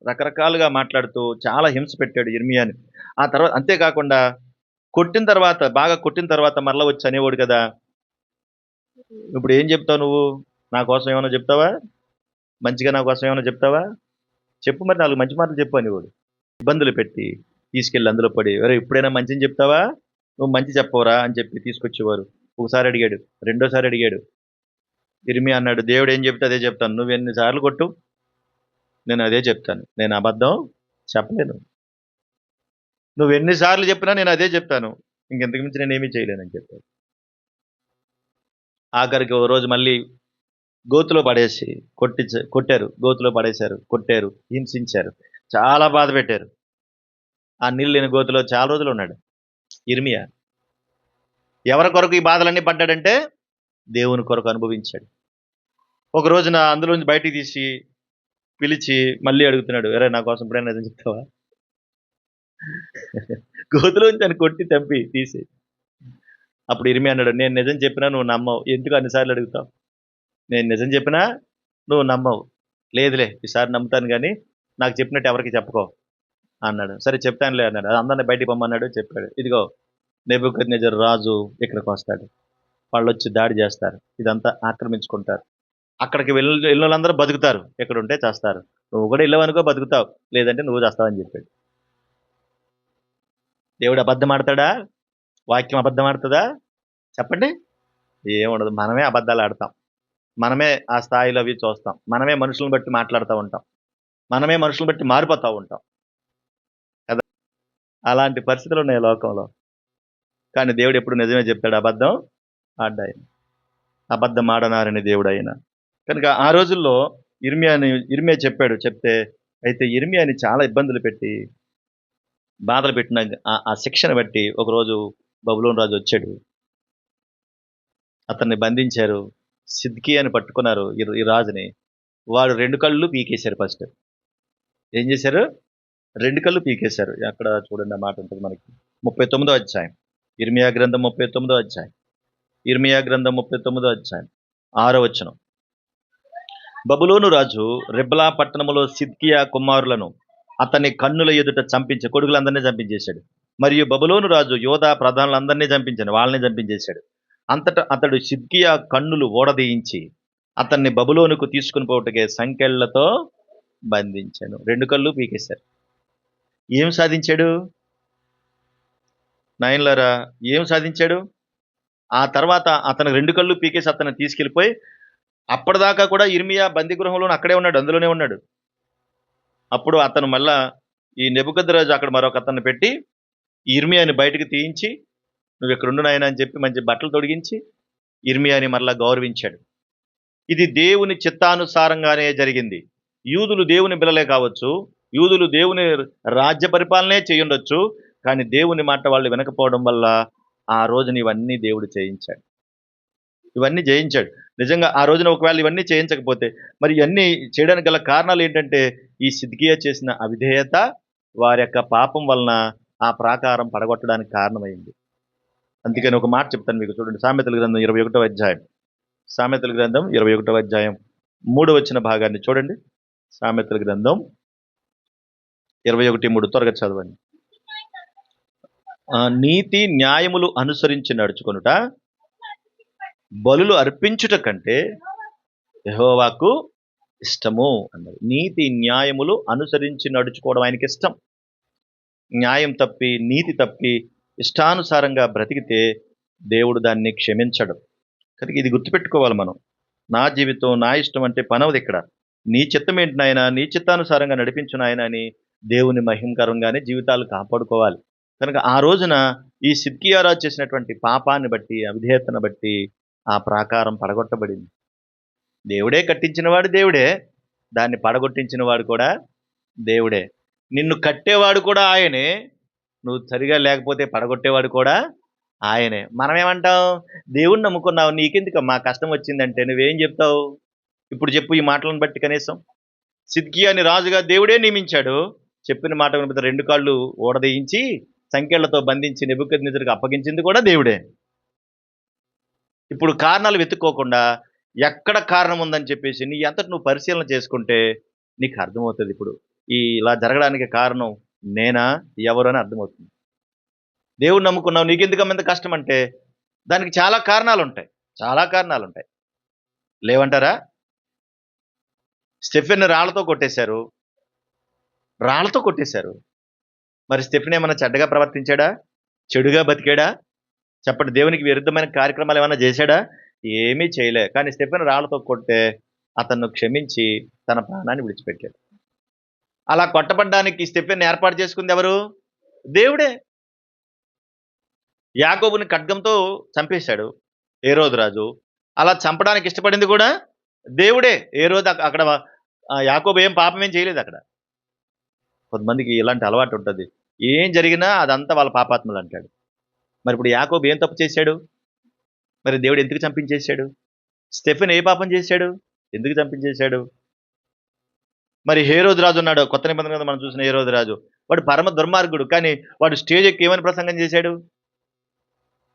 రకరకాలుగా మాట్లాడుతూ చాలా హింస పెట్టాడు ఇర్మియాని. ఆ తర్వాత అంతేకాకుండా బాగా కొట్టిన తర్వాత మరలా వచ్చి అనేవాడు కదా, ఇప్పుడు ఏం చెప్తావు నువ్వు, నా కోసం ఏమైనా చెప్తావా, మంచిగా నా కోసం ఏమైనా చెప్తావా, చెప్పు మరి, 4 మంచి మాటలు చెప్పు అనేవాడు. ఇబ్బందులు పెట్టి తీసుకెళ్ళి అందులో పడి, "ఒరేయ్ ఇప్పుడైనా మంచిని చెప్తావా, నువ్వు మంచి చెప్పవరా" అని చెప్పి తీసుకొచ్చేవారు. ఒకసారి అడిగాడు, రెండోసారి అడిగాడు. ఇర్మియా అన్నాడు, దేవుడు ఏం చెప్తే అదే చెప్తాను, నువ్వు ఎన్నిసార్లు కొట్టు నేను అదే చెప్తాను, నేను అబద్ధం చెప్పలేను, నువ్వు ఎన్నిసార్లు చెప్పినా నేను అదే చెప్తాను, ఇంకెంతకు మించి నేను ఏమీ చేయలేనని చెప్పాడు. ఆఖరికి ఓ రోజు మళ్ళీ గోతులో పడేసి కొట్టారు, గోతులో పడేశారు, కొట్టారు, హింసించారు, చాలా బాధ పెట్టారు. ఆ నీళ్ళు లేని గోతులో చాలా రోజులు ఉన్నాడు ఇర్మియా. ఎవరి కొరకు ఈ బాధలన్నీ పడ్డాడంటే దేవుని కొరకు అనుభవించాడు. ఒక రోజున అందులోంచి బయటికి తీసి పిలిచి మళ్ళీ అడుగుతున్నాడు, "ఎరే నా కోసం ఇప్పుడైనా నిజం చెప్తావా?" గోతులోంచి అని కొట్టి చంపి తీసి. అప్పుడు ఇర్మియా అన్నాడు, "నేను నిజం చెప్పినా నువ్వు నమ్మవు, ఎందుకు అన్నిసార్లు అడుగుతావు, నేను నిజం చెప్పినా నువ్వు నమ్మవు, లేదులే ఈసారి నమ్ముతాను కానీ నాకు చెప్పినట్టు ఎవరికి చెప్పుకో" అన్నాడు. సరే చెప్తానులే అన్నాడు. అందరిని బయటికి పొమ్మన్నాడు, చెప్పాడు. ఇదిగో నెబుకద్నెజర్ రాజు ఇక్కడికి వస్తాడు, వాళ్ళు వచ్చి దాడి చేస్తారు, ఇదంతా ఆక్రమించుకుంటారు, అక్కడికి వెళ్ళిన వాళ్ళందరూ బతుకుతారు, ఇక్కడ ఉంటే చేస్తారు, నువ్వు కూడా వెళ్ళవనుకో బతుకుతావు, లేదంటే నువ్వు చేస్తావని చెప్పాడు. దేవుడు అబద్ధం ఆడతాడా? వాక్యం అబద్ధం ఆడుతుందా? చెప్పండి. ఏముండదు. మనమే అబద్ధాలు ఆడతాం, మనమే ఆ స్థాయిలో అవి చూస్తాం, మనమే మనుషులను బట్టి మాట్లాడుతూ ఉంటాం, మనమే మనుషులను బట్టి మారిపోతూ ఉంటాం కదా. అలాంటి పరిస్థితులు ఉన్నాయి లోకంలో. కానీ దేవుడు ఎప్పుడు నిజమే చెప్తాడు, అబద్ధం ఆడ్డాయన, అబద్ధం ఆడనారని దేవుడు ఆయన. కనుక ఆ రోజుల్లో ఇర్మియా చెప్పాడు. చెప్తే అయితే ఇర్మియాని చాలా ఇబ్బందులు పెట్టి బాధలు పెట్టిన ఆ శిక్షణ బట్టి ఒకరోజు బబులోను రాజు వచ్చాడు, అతన్ని బంధించారు, సిద్కియాని పట్టుకున్నారు ఈ రాజుని. వాడు 2 కళ్ళు పీకేశారు. ఫస్ట్ ఏం చేశారు? 2 కళ్ళు పీకేశారు. అక్కడ చూడండి, ఆ మాట ఉంటుంది మనకి 39వ అధ్యాయం, ఇర్మియా గ్రంథం 39వ అధ్యాయం, ఇర్మియా గ్రంథం 39వ అధ్యాయం 6వ వచనం. బబులోను రాజు రిబ్లా పట్టణములో సిద్కియా కుమారులను అతని కన్నుల ఎదుట చంపించి, కొడుకులందరినీ చంపించేశాడు. మరియు బబులోను రాజు యోధా ప్రధానులందరినీ చంపించాడు, వాళ్ళని చంపించేశాడు. అంతటా అతడు సిద్కియా కన్నులు ఓడదీయించి అతన్ని బబులోనుకు తీసుకుని పోవటకే సంకెళ్లతో బంధించాను. 2 కళ్ళు పీకేశారు. ఏం సాధించాడు నాయనలారా? ఏం సాధించాడు? ఆ తర్వాత అతను 2 కళ్ళు పీకేసి అతన్ని తీసుకెళ్ళిపోయి, అప్పటిదాకా కూడా ఇర్మియా బందీ గృహంలో అక్కడే ఉన్నాడు, అందులోనే ఉన్నాడు. అప్పుడు అతను మళ్ళా ఈ నెబుకద్నెజరు అక్కడ మరొక అతన్ని పెట్టి ఇర్మియాని బయటకు తీయించి, "నువ్వు ఇక్కడ ఉండు నాయన" అని చెప్పి మంచి బట్టలు తొడిగించి ఇర్మియాని మరలా గౌరవించాడు. ఇది దేవుని చిత్తానుసారంగానే జరిగింది. యూదులు దేవుని బిడ్డలే కావచ్చు, యూదులు దేవుని రాజ్య పరిపాలనే చేయుండొచ్చు, కానీ దేవుని మాట వాళ్ళు వినకపోవడం వల్ల ఆ రోజున ఇవన్నీ దేవుడు చేయించాడు. ఇవన్నీ జయించాడు. నిజంగా ఆ రోజున ఒకవేళ ఇవన్నీ చేయించకపోతే మరి ఇవన్నీ చేయడానికి గల కారణాలు ఏంటంటే ఈ సిద్కియా చేసిన అవిధేయత, వారి యొక్క పాపం వలన ఆ ప్రాకారం పడగొట్టడానికి కారణమైంది. అందుకని ఒక మాట చెప్తాను మీకు, చూడండి. సామెతల గ్రంథం 21వ అధ్యాయం. సామెతల గ్రంథం 21వ అధ్యాయం 3 వచ్చిన భాగాన్ని చూడండి. సామెతల గ్రంథం 21:3 త్వరగా చదవండి. నీతి న్యాయములు అనుసరించి నడుచుకొనుట బలులు అర్పించుట కంటే యెహోవాకు ఇష్టము అన్నది. నీతి న్యాయములు అనుసరించి నడుచుకోవడం ఆయనకి ఇష్టం. న్యాయం తప్పి, నీతి తప్పి, ఇష్టానుసారంగా బ్రతికితే దేవుడు దాన్ని క్షమించడు. కనుక ఇది గుర్తుపెట్టుకోవాలి మనం. నా జీవితం నా ఇష్టం అంటే పనవది ఇక్కడ. నీ చిత్తం ఏంటి నాయన, నీ చిత్తానుసారంగా నడిపించు నాయన అని దేవుని మహిమకరంగానే జీవితాలు కాపాడుకోవాలి. కనుక ఆ రోజున ఈ సిద్కియా రాజు చేసినటువంటి పాపాన్ని బట్టి, అవిధేయతను బట్టి ఆ ప్రాకారం పడగొట్టబడింది. దేవుడే కట్టించినవాడు దేవుడే, దాన్ని పడగొట్టించిన వాడు కూడా దేవుడే. నిన్ను కట్టేవాడు కూడా ఆయనే, నువ్వు సరిగా లేకపోతే పడగొట్టేవాడు కూడా ఆయనే. మనమేమంటాం, దేవుణ్ణి నమ్ముకున్నావు, నీకెందుకమ్మా కష్టం వచ్చిందంటే నువ్వేం చెప్తావు? ఇప్పుడు చెప్పు ఈ మాటలను బట్టి కనీసం. సిద్కియాని రాజుగా దేవుడే నియమించాడు. చెప్పిన మాట వినకపోతే 2 కాళ్ళు ఊడదీయించి సంకెళ్లతో బంధించి నెబుకద్నెజరుకు అప్పగించింది కూడా దేవుడే. ఇప్పుడు కారణాలు వెతుక్కోకుండా ఎక్కడ కారణం ఉందని చెప్పేసి నీ అంతటి నువ్వు పరిశీలన చేసుకుంటే నీకు అర్థమవుతుంది. ఇప్పుడు ఇలా జరగడానికి కారణం నేనా, ఎవరు అని అర్థమవుతుంది. దేవుడు నమ్ముకున్నావు, నీకెందుకమ్మ ఇంత కష్టం అంటే దానికి చాలా కారణాలు ఉంటాయి. చాలా కారణాలు ఉంటాయి, లేవంటారా? స్టెఫెన్ రాళ్లతో కొట్టేశారు, రాళ్లతో కొట్టేశారు. మరి స్టెఫెన్ ఏమన్నా చెడ్డగా ప్రవర్తించాడా, చెడుగా బతికాడా? చెప్పండి. దేవునికి విరుద్ధమైన కార్యక్రమాలు ఏమైనా చేశాడా? ఏమీ చేయలే. కానీ స్టెఫెన్ రాళ్లతో కొట్టే అతన్ని క్షమించి తన ప్రాణాన్ని విడిచిపెట్టాడు. అలా కొట్టబడ్డానికి స్టెఫెన్ ఏర్పాటు చేసుకుంది ఎవరు? దేవుడే. యాకోబుని ఖడ్గంతో చంపేశాడు హేరోదు రాజు. అలా చంపడానికి ఇష్టపడింది కూడా దేవుడే. హేరోదు అక్కడ యాకోబు ఏం పాపం ఏం చేయలేదు అక్కడ. కొంతమందికి ఇలాంటి అలవాటు ఉంటుంది, ఏం జరిగినా అదంతా వాళ్ళ పాపాత్మలు అంటాడు. మరి ఇప్పుడు యాకోబు ఏం తప్పు చేశాడు? మరి దేవుడు ఎందుకు చంపించేశాడు? స్టెఫెన్ ఏ పాపం చేశాడు? ఎందుకు చంపించేశాడు? మరి హేరోదు రాజు ఉన్నాడు, కొత్త నిబంధన కదా మనం చూసిన హేరోదు రాజు. వాడు పరమ దుర్మార్గుడు. కానీ వాడు స్టేజ్ ఎక్కి ఏమని ప్రసంగం చేశాడు?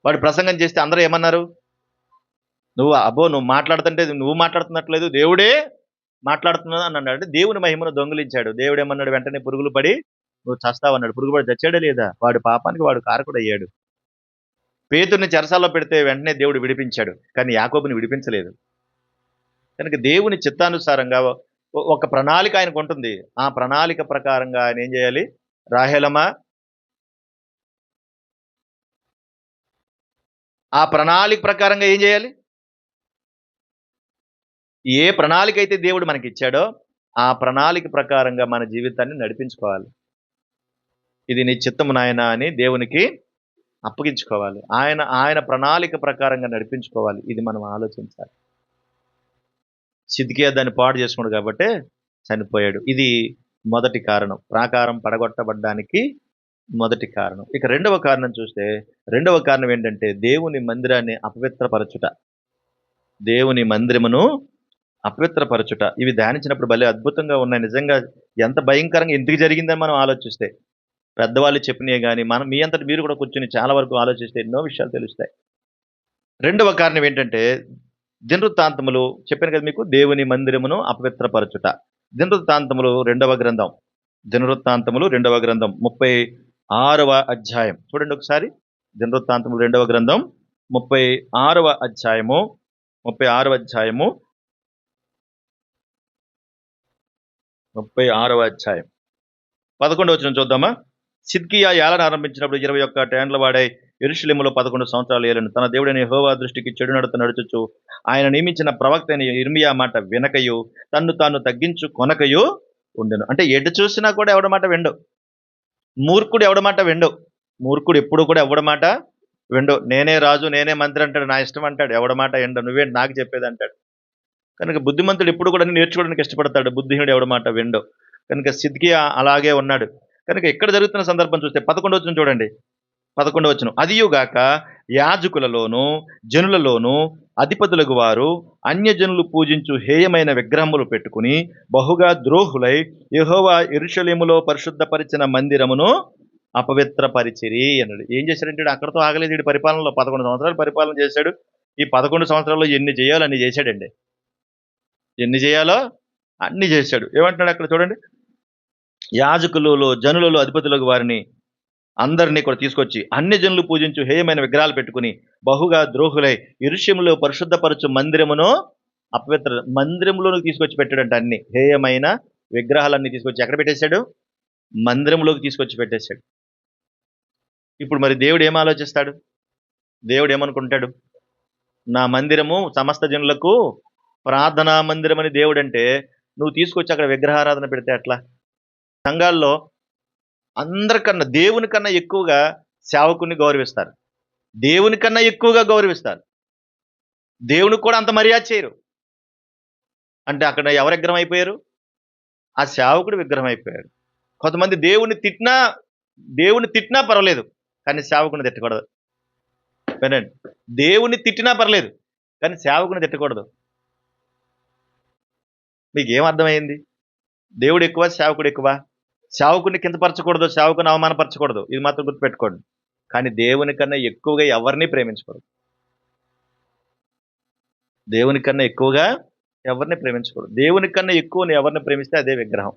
వాడు ప్రసంగం చేస్తే అందరూ ఏమన్నారు? నువ్వు మాట్లాడుతుంటే నువ్వు మాట్లాడుతున్నట్లేదు, దేవుడే మాట్లాడుతున్నావు అని అన్నాడు. దేవుని మహిమను దొంగిలించాడు. దేవుడు ఏమన్నాడు? వెంటనే పురుగులు పడి నువ్వు చస్తావన్నాడు. పురుగు పడి చచ్చాడే లేదా? వాడి పాపానికి వాడు కారకుడు అయ్యాడు. పేతుర్ని చెరసాల్లో పెడితే వెంటనే దేవుడు విడిపించాడు, కానీ యాకోబుని విడిపించలేదు. కనుక దేవుని చిత్తానుసారంగా ఒక ప్రణాళిక ఆయనకు ఉంటుంది. ఆ ప్రణాళిక ప్రకారంగా ఆయన ఏం చేయాలి? రాహేలమ్మ, ఆ ప్రణాళిక ప్రకారంగా ఏం చేయాలి? ఏ ప్రణాళిక అయితే దేవుడు మనకి ఇచ్చాడో ఆ ప్రణాళిక ప్రకారంగా మన జీవితాన్ని నడిపించుకోవాలి. ఇది నీ చిత్తము నాయన అని దేవునికి అప్పగించుకోవాలి. ఆయన ప్రణాళిక ప్రకారంగా నడిపించుకోవాలి. ఇది మనం ఆలోచించాలి. సిద్కియా దాన్ని పాడు చేసుకున్నాడు కాబట్టి చనిపోయాడు. ఇది మొదటి కారణం, ప్రాకారం పడగొట్టబడ్డానికి మొదటి కారణం. ఇక రెండవ కారణం చూస్తే, రెండవ కారణం ఏంటంటే దేవుని మందిరాన్ని అపవిత్రపరచుట. దేవుని మందిరమును అపవిత్రపరచుట. ఇవి ధ్యానించినప్పుడు భలే అద్భుతంగా ఉన్నాయి. నిజంగా ఎంత భయంకరంగా ఎందుకు జరిగిందని మనం ఆలోచిస్తే, పెద్దవాళ్ళు చెప్పినవి కానీ మీ అంతటి మీరు కూడా కూర్చొని చాలా వరకు ఆలోచిస్తే ఎన్నో విషయాలు తెలుస్తాయి. రెండవ కారణం ఏంటంటే దినవృత్తాంతములు. చెప్పాను కదా మీకు, దేవుని మందిరమును అపవిత్రపరచుట. దినవృత్తాంతములు 2వ గ్రంథం, దినవృత్తాంతములు 2వ గ్రంథం 36వ అధ్యాయం చూడండి ఒకసారి. దినవృత్తాంతములు 2వ గ్రంథం 36వ అధ్యాయము 36వ అధ్యాయము 36వ అధ్యాయం 11వ వచనం చూద్దామా. సిద్కియా ఏలన ఆరంభించినప్పుడు 21 ఏండ్ల వాడై యెరూషలేములో 11 సంవత్సరాలు ఏలెను. తన దేవుడైన యెహోవా దృష్టికి చెడు నడత నడుచుచు ఆయన నియమించిన ప్రవక్త అయిన ఇర్మియా మాట వినకయు తన్ను తాను తగ్గించు కొనకయు ఉండెను. అంటే ఎటు చూసినా కూడా ఎవడ మాట విండు. మూర్ఖుడు ఎవడ మాట విండు. మూర్ఖుడు ఎప్పుడు కూడా ఎవడ మాట విండు. నేనే రాజు, నేనే మంత్రి అంటాడు, నా ఇష్టం అంటాడు. ఎవడ మాట విండు. నువ్వేంటి నాకు చెప్పేది అంటాడు. కనుక బుద్ధిమంతుడు ఎప్పుడు కూడా నేర్చుకోవడానికి ఇష్టపడతాడు. బుద్ధిహీనుడు ఎవడ మాట విండు. కనుక సిద్కియా అలాగే ఉన్నాడు. కనుక ఇక్కడ జరుగుతున్న సందర్భం చూస్తే 11వ వచనం చూడండి. 11వ వచనం, అదియుగాక యాజకులలోను జనులలోను అధిపతులకు వారు అన్యజనులు పూజించు హేయమైన విగ్రహములు పెట్టుకుని బహుగా ద్రోహులై యెహోవా యెరూషలేములో పరిశుద్ధపరిచిన మందిరమును అపవిత్రపరిచిరి అన్నాడు. ఏం చేశాడంటే వీడు అక్కడతో ఆగలేదు. వీడి పరిపాలనలో 11 సంవత్సరాలు పరిపాలన చేశాడు. ఈ 11 సంవత్సరాల్లో ఎన్ని చేయాలో అన్ని చేశాడండి. ఎన్ని చేయాలో అన్ని చేశాడు. ఏమంటున్నాడు అక్కడ చూడండి, యాజకులలో జనులలో అధిపతులకు వారిని అందరినీ కూడా తీసుకొచ్చి అన్ని జనులు పూజించు హేయమైన విగ్రహాలు పెట్టుకుని బహుగా ద్రోహులై యెరూషలేములో పరిశుద్ధపరచు మందిరమును అపవిత్ర మందిరంలోకి తీసుకొచ్చి పెట్టాడంట. అన్ని హేయమైన విగ్రహాలన్నీ తీసుకొచ్చి ఎక్కడ పెట్టేశాడు? మందిరంలోకి తీసుకొచ్చి పెట్టేశాడు. ఇప్పుడు మరి దేవుడు ఏం ఆలోచిస్తాడు? దేవుడు ఏమనుకుంటాడు? నా మందిరము సమస్త జనులకు ప్రార్థనా మందిరం అని దేవుడు అంటే, నువ్వు తీసుకొచ్చి అక్కడ విగ్రహారాధన పెడితే ఎట్లా? సంఘాల్లో అందరికన్నా దేవుని కన్నా ఎక్కువగా సేవకుని గౌరవిస్తారు. దేవుని కన్నా ఎక్కువగా గౌరవిస్తారు. దేవునికి కూడా అంత మర్యాద చేయరు. అంటే అక్కడ ఎవరు విగ్రహం అయిపోయారు? ఆ సేవకుడు విగ్రహం అయిపోయాడు. కొంతమంది దేవుని తిట్టినా పర్వాలేదు, కానీ సేవకుని తిట్టకూడదు. వినండి, దేవుని తిట్టినా పర్లేదు, కానీ సేవకుని తిట్టకూడదు. మీకు ఏం అర్థమైంది? దేవుడు ఎక్కువ, సేవకుడు ఎక్కువ? సేవకుని కిందపరచకూడదు, సేవకుని అవమానపరచకూడదు, ఇది మాత్రం గుర్తుపెట్టుకోండి. కానీ దేవుని కన్నా ఎక్కువగా ఎవరిని ప్రేమించకూడదు. దేవుని కన్నా ఎక్కువగా ఎవరిని ప్రేమించకూడదు. దేవుని కన్నా ఎక్కువ ఎవరిని ప్రేమిస్తే అదే విగ్రహం.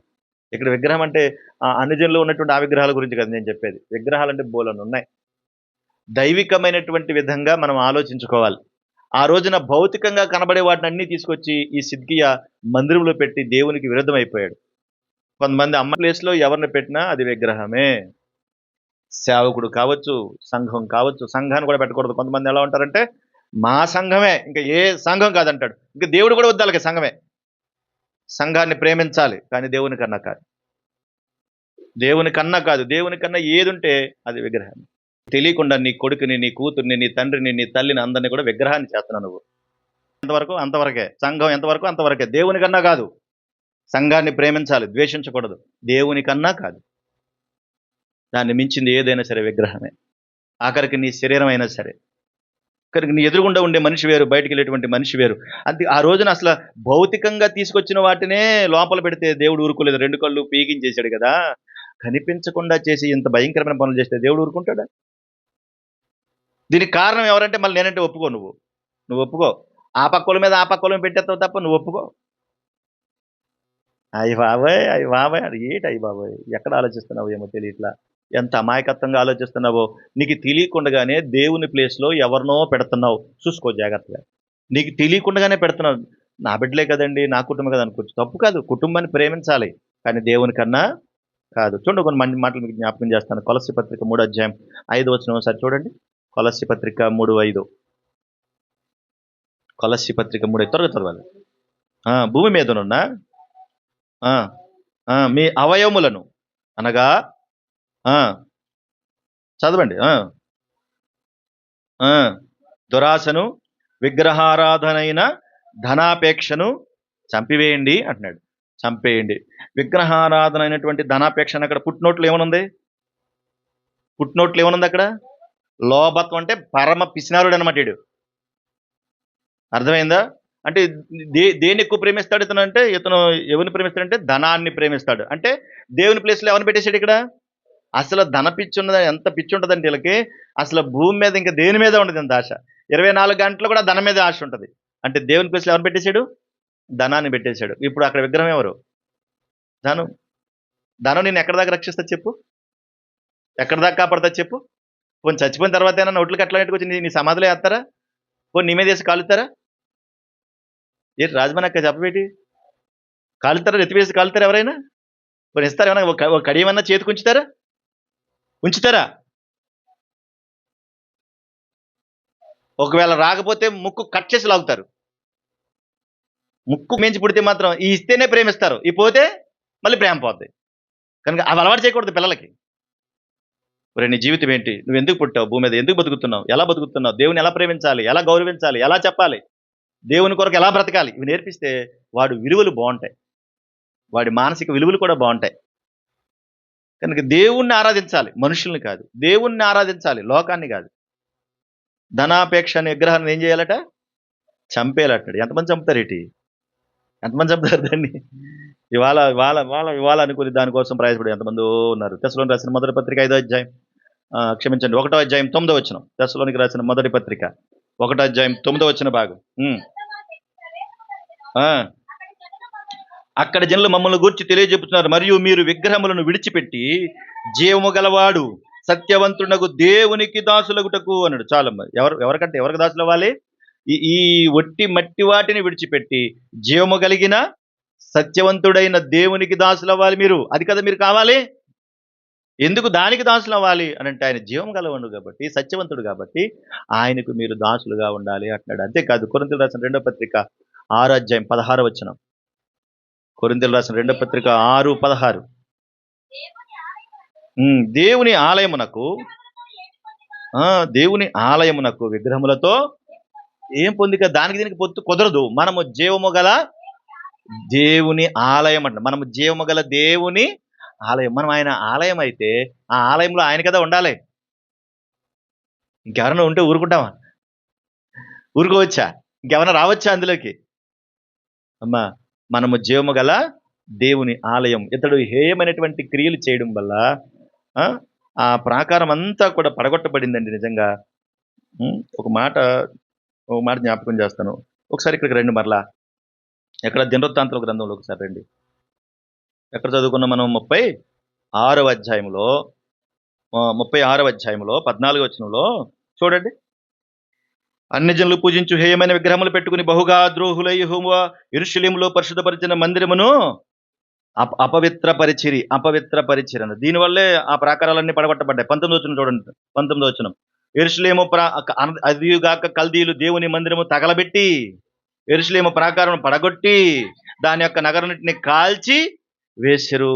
ఇక్కడ విగ్రహం అంటే అన్ని జనుల్లో ఉన్నటువంటి ఆ విగ్రహాల గురించి కదా నేను చెప్పేది. విగ్రహాలు అంటే బోలెన్ని ఉన్నాయి. దైవికమైనటువంటి విధంగా మనం ఆలోచించుకోవాలి. ఆ రోజున భౌతికంగా కనబడే వాటిని అన్ని తీసుకొచ్చి ఈ సిద్కియా మందిరంలో పెట్టి దేవునికి విరుద్ధం అయిపోయాడు. కొంతమంది అమ్మ ప్లేస్లో ఎవరిని పెట్టినా అది విగ్రహమే. సేవకుడు కావచ్చు, సంఘం కావచ్చు, సంఘాన్ని కూడా పెట్టకూడదు. కొంతమంది ఎలా ఉంటారంటే మా సంఘమే, ఇంకా ఏ సంఘం కాదంటాడు. ఇంకా దేవుడు కూడా వద్దాలకి సంఘమే. సంఘాన్ని ప్రేమించాలి, కానీ దేవుని కన్నా కాదు. దేవుని కన్నా కాదు, దేవుని కన్నా ఏది ఉంటే అది విగ్రహం. తెలియకుండా నీ కొడుకుని, నీ కూతుర్ని, నీ తండ్రిని, నీ తల్లిని అందరినీ కూడా విగ్రహాన్ని చేస్తున్నావు నువ్వు. ఎంతవరకు అంతవరకే. సంఘం ఎంతవరకు అంతవరకే. దేవుని కన్నా కాదు. సంఘాన్ని ప్రేమించాలి, ద్వేషించకూడదు. దేవుని కన్నా కాదు. దాన్ని మించింది ఏదైనా సరే విగ్రహమే. ఆఖరికి నీ శరీరం అయినా సరే. ఆఖరికి నీ ఎదురుగుండా ఉండే మనిషి వేరు, బయటికి వెళ్ళేటువంటి మనిషి వేరు. అది ఆ రోజున అసలు భౌతికంగా తీసుకొచ్చిన వాటినే లోపల పెడితే దేవుడు ఊరుకోలేదు. 2 కళ్ళు పీకించేశాడు కదా. కనిపించకుండా చేసి ఇంత భయంకరమైన పనులు చేస్తే దేవుడు ఊరుకుంటాడా? దీనికి కారణం ఎవరంటే మళ్ళీ నేనంటే ఒప్పుకో. నువ్వు ఒప్పుకో. ఆ పక్కల మీద ఆ పక్కల పెట్టేస్తావు తప్ప నువ్వు ఒప్పుకో. అయ్య బాబోయ్, అయ్య బాబోయ్, అది ఏంటి అయ్య బాబోయ్, ఎక్కడ ఆలోచిస్తున్నావు ఏమో తెలియట్లా. ఎంత అమాయకత్వంగా ఆలోచిస్తున్నావో. నీకు తెలియకుండానే దేవుని ప్లేస్లో ఎవరినో పెడుతున్నావు. చూసుకో జాగ్రత్తగా. నీకు తెలియకుండానే పెడుతున్నావు. నా బిడ్డలే కదండి, నా కుటుంబం కదా అనుకోవచ్చు. తప్పు కాదు, కుటుంబాన్ని ప్రేమించాలి, కానీ దేవుని కన్నా కాదు. చూడండి, కొన్ని మంచి మాటలు మీకు జ్ఞాపకం చేస్తాను. కొలస్సీ పత్రిక 3వ అధ్యాయం 5వ వచనం ఒకసారి చూడండి. కొలస్సీ పత్రిక 3:5. కొలస్సీ పత్రిక 3 త్వరగా చదవాలి. భూమి మీదనున్న మీ అవయవములను అనగా చదవండి. దురాశను, విగ్రహారాధనైన ధనాపేక్షను చంపివేయండి అంటున్నాడు. చంపేయండి. విగ్రహారాధన అయినటువంటి ధనాపేక్షను అక్కడ పుట్టినోట్లు ఏమనుంది? పుట్టినోట్లు ఏమనుంది అక్కడ? లోభత్వం అంటే పరమ పిసినారుడు అనమాట వీడు. అర్థమైందా? అంటే దేన్ని ఎక్కువ ప్రేమిస్తాడు ఇతను అంటే, ఇతను ఎవరిని ప్రేమిస్తాడంటే ధనాన్ని ప్రేమిస్తాడు. అంటే దేవుని ప్లేస్లో ఎవరిని పెట్టేశాడు ఇక్కడ? అసలు ధన పిచ్చి ఉన్నది. ఎంత పిచ్చి ఉంటుందంటే వీళ్ళకి, అసలు భూమి మీద ఇంకా దేని మీద ఉండదు ఇంత ఆశ. 24 గంటలు కూడా ధనం మీద ఆశ ఉంటుంది. అంటే దేవుని ప్లేస్లో ఎవరు పెట్టేశాడు? ధనాన్ని పెట్టేశాడు. ఇప్పుడు అక్కడ విగ్రహం ఎవరు? ధనం. ధనం నేను ఎక్కడి దాకా రక్షిస్తా చెప్పు? ఎక్కడి దాకా కాపాడుతా చెప్పు? పోనీ చచ్చిపోయిన తర్వాత ఏమన్నా నోట్లకి ఎట్లా పెట్టుకొచ్చి నీ సమాధిలో వేస్తారా? పోనీ నీ మీద వేసి కాలుతారా? ఏంటి రాజమనక్క చెప్పబెట్టి కాలుతారా? నెత్తివేసి కాలుతారా ఎవరైనా? పోనీ ఇస్తారా? ఏమన్నా ఒక కడియమన్నా చేతికి ఉంచుతారా? ఒకవేళ రాకపోతే ముక్కు కట్ చేసి లాగుతారు. ముక్కు మేంచి పుడితే మాత్రం ఈ ఇస్తేనే ప్రేమిస్తారు, ఈ పోతే మళ్ళీ ప్రేమ పోద్ది. కనుక అవి అలవాటు చేయకూడదు పిల్లలకి. నీ జీవితం ఏంటి? నువ్వు ఎందుకు పుట్టావు? భూమి మీద ఎందుకు బతుకుతున్నావు? ఎలా బతుకుతున్నావు? దేవుని ఎలా ప్రేమించాలి? ఎలా గౌరవించాలి? ఎలా చెప్పాలి? దేవుని కొరకు ఎలా బ్రతకాలి? ఇవి నేర్పిస్తే వాడి విలువలు బాగుంటాయి. వాడి మానసిక విలువలు కూడా బాగుంటాయి. కనుక దేవుణ్ణి ఆరాధించాలి, మనుషుల్ని కాదు. దేవుణ్ణి ఆరాధించాలి, లోకాన్ని కాదు. ధనాపేక్ష అనే విగ్రహాన్ని ఏం చేయాలట? చంపేయాలంటాడు. ఎంతమంది చంపుతారేటి? ఎంతమంది చంపుతారు దాన్ని? ఇవాళ ఇవాళ ఇవాళ ఇవాళ అనుకుని దానికోసం ప్రయాసపడి ఎంతమందో ఉన్నారు. తెస్సలోనికి రాసిన మొదటి పత్రిక 5వ అధ్యాయం, క్షమించండి 1వ అధ్యాయం 9వ వచనం. తెస్సలోనికి రాసిన మొదటి పత్రిక 1వ అధ్యాయం 9వ వచన భాగం. ఆ, అక్కడ జనులు మమ్మల్ని గూర్చి తెలియజెప్పుతున్నారు, మరియు మీరు విగ్రహములను విడిచిపెట్టి జీవము గలవాడు సత్యవంతునకు దేవునికి దాసులగుటకు అన్నాడు. చాలమ్మ. ఎవరికంటే ఎవరికి దాసులు అవ్వాలి? ఈ ఒట్టి మట్టి వాటిని విడిచిపెట్టి జీవము కలిగిన సత్యవంతుడైన దేవునికి దాసులు అవ్వాలి మీరు. అది కదా మీరు కావాలి. ఎందుకు దానికి దాసులు అవ్వాలి అని అంటే, ఆయన జీవం గలవాడు కాబట్టి, సత్యవంతుడు కాబట్టి ఆయనకు మీరు దాసులుగా ఉండాలి అంటున్నాడు. అంతేకాదు, కొరింథీయులకు రాసిన 2వ పత్రిక 6వ అధ్యాయం 16వ వచనం. కొరింథీయులకు రాసిన 2వ పత్రిక 6:16. దేవుని ఆలయమునకు దేవుని ఆలయమునకు విగ్రహములతో ఏం పొందిక? దానికి దీనికి పొత్తు కుదరదు. మనము జీవము గల దేవుని ఆలయం అంట. మనము జీవము గల దేవుని ఆలయం. మనం ఆయన ఆలయం అయితే ఆ ఆలయంలో ఆయన కదా ఉండాలి. ఇంకెవరైనా ఉంటే ఊరుకుంటామా? ఊరుకోవచ్చా? ఇంకెవరైనా రావచ్చా అందులోకి? అమ్మా, మనము జీవము గల దేవుని ఆలయం. ఇతడు హేయమైనటువంటి క్రియలు చేయడం వల్ల ఆ ప్రాకారం అంతా కూడా పడగొట్టబడిందండి. నిజంగా ఒక మాట జ్ఞాపకం చేస్తాను. ఒకసారి ఇక్కడికి రండి మరలా. ఎక్కడ? దినవృత్తాంతాల గ్రంథంలో ఒకసారి రండి. ఎక్కడ చదువుకున్నాం మనం? 36వ అధ్యాయంలో 36వ అధ్యాయంలో 14వ వచనంలో చూడండి. అన్ని జనులు పూజించు హేయమైన విగ్రహములు పెట్టుకుని బహుగా ద్రోహులై యెహోవా యెరూషలేములో పరిశుద్ధపరిచిన మందిరమును అపవిత్రపరిచిరను. దీనివల్లే ఆ ప్రాకారాలన్నీ పడగొట్టబడ్డాయి. 19వ వచనం చూడండి. 19వ వచనం. యెరూషలేము అదియుగాక కల్దీయులు దేవుని మందిరము తగలబెట్టి యెరూషలేము ప్రాకారం పడగొట్టి దాని యొక్క నగరాన్నిటిని కాల్చి వేశారు.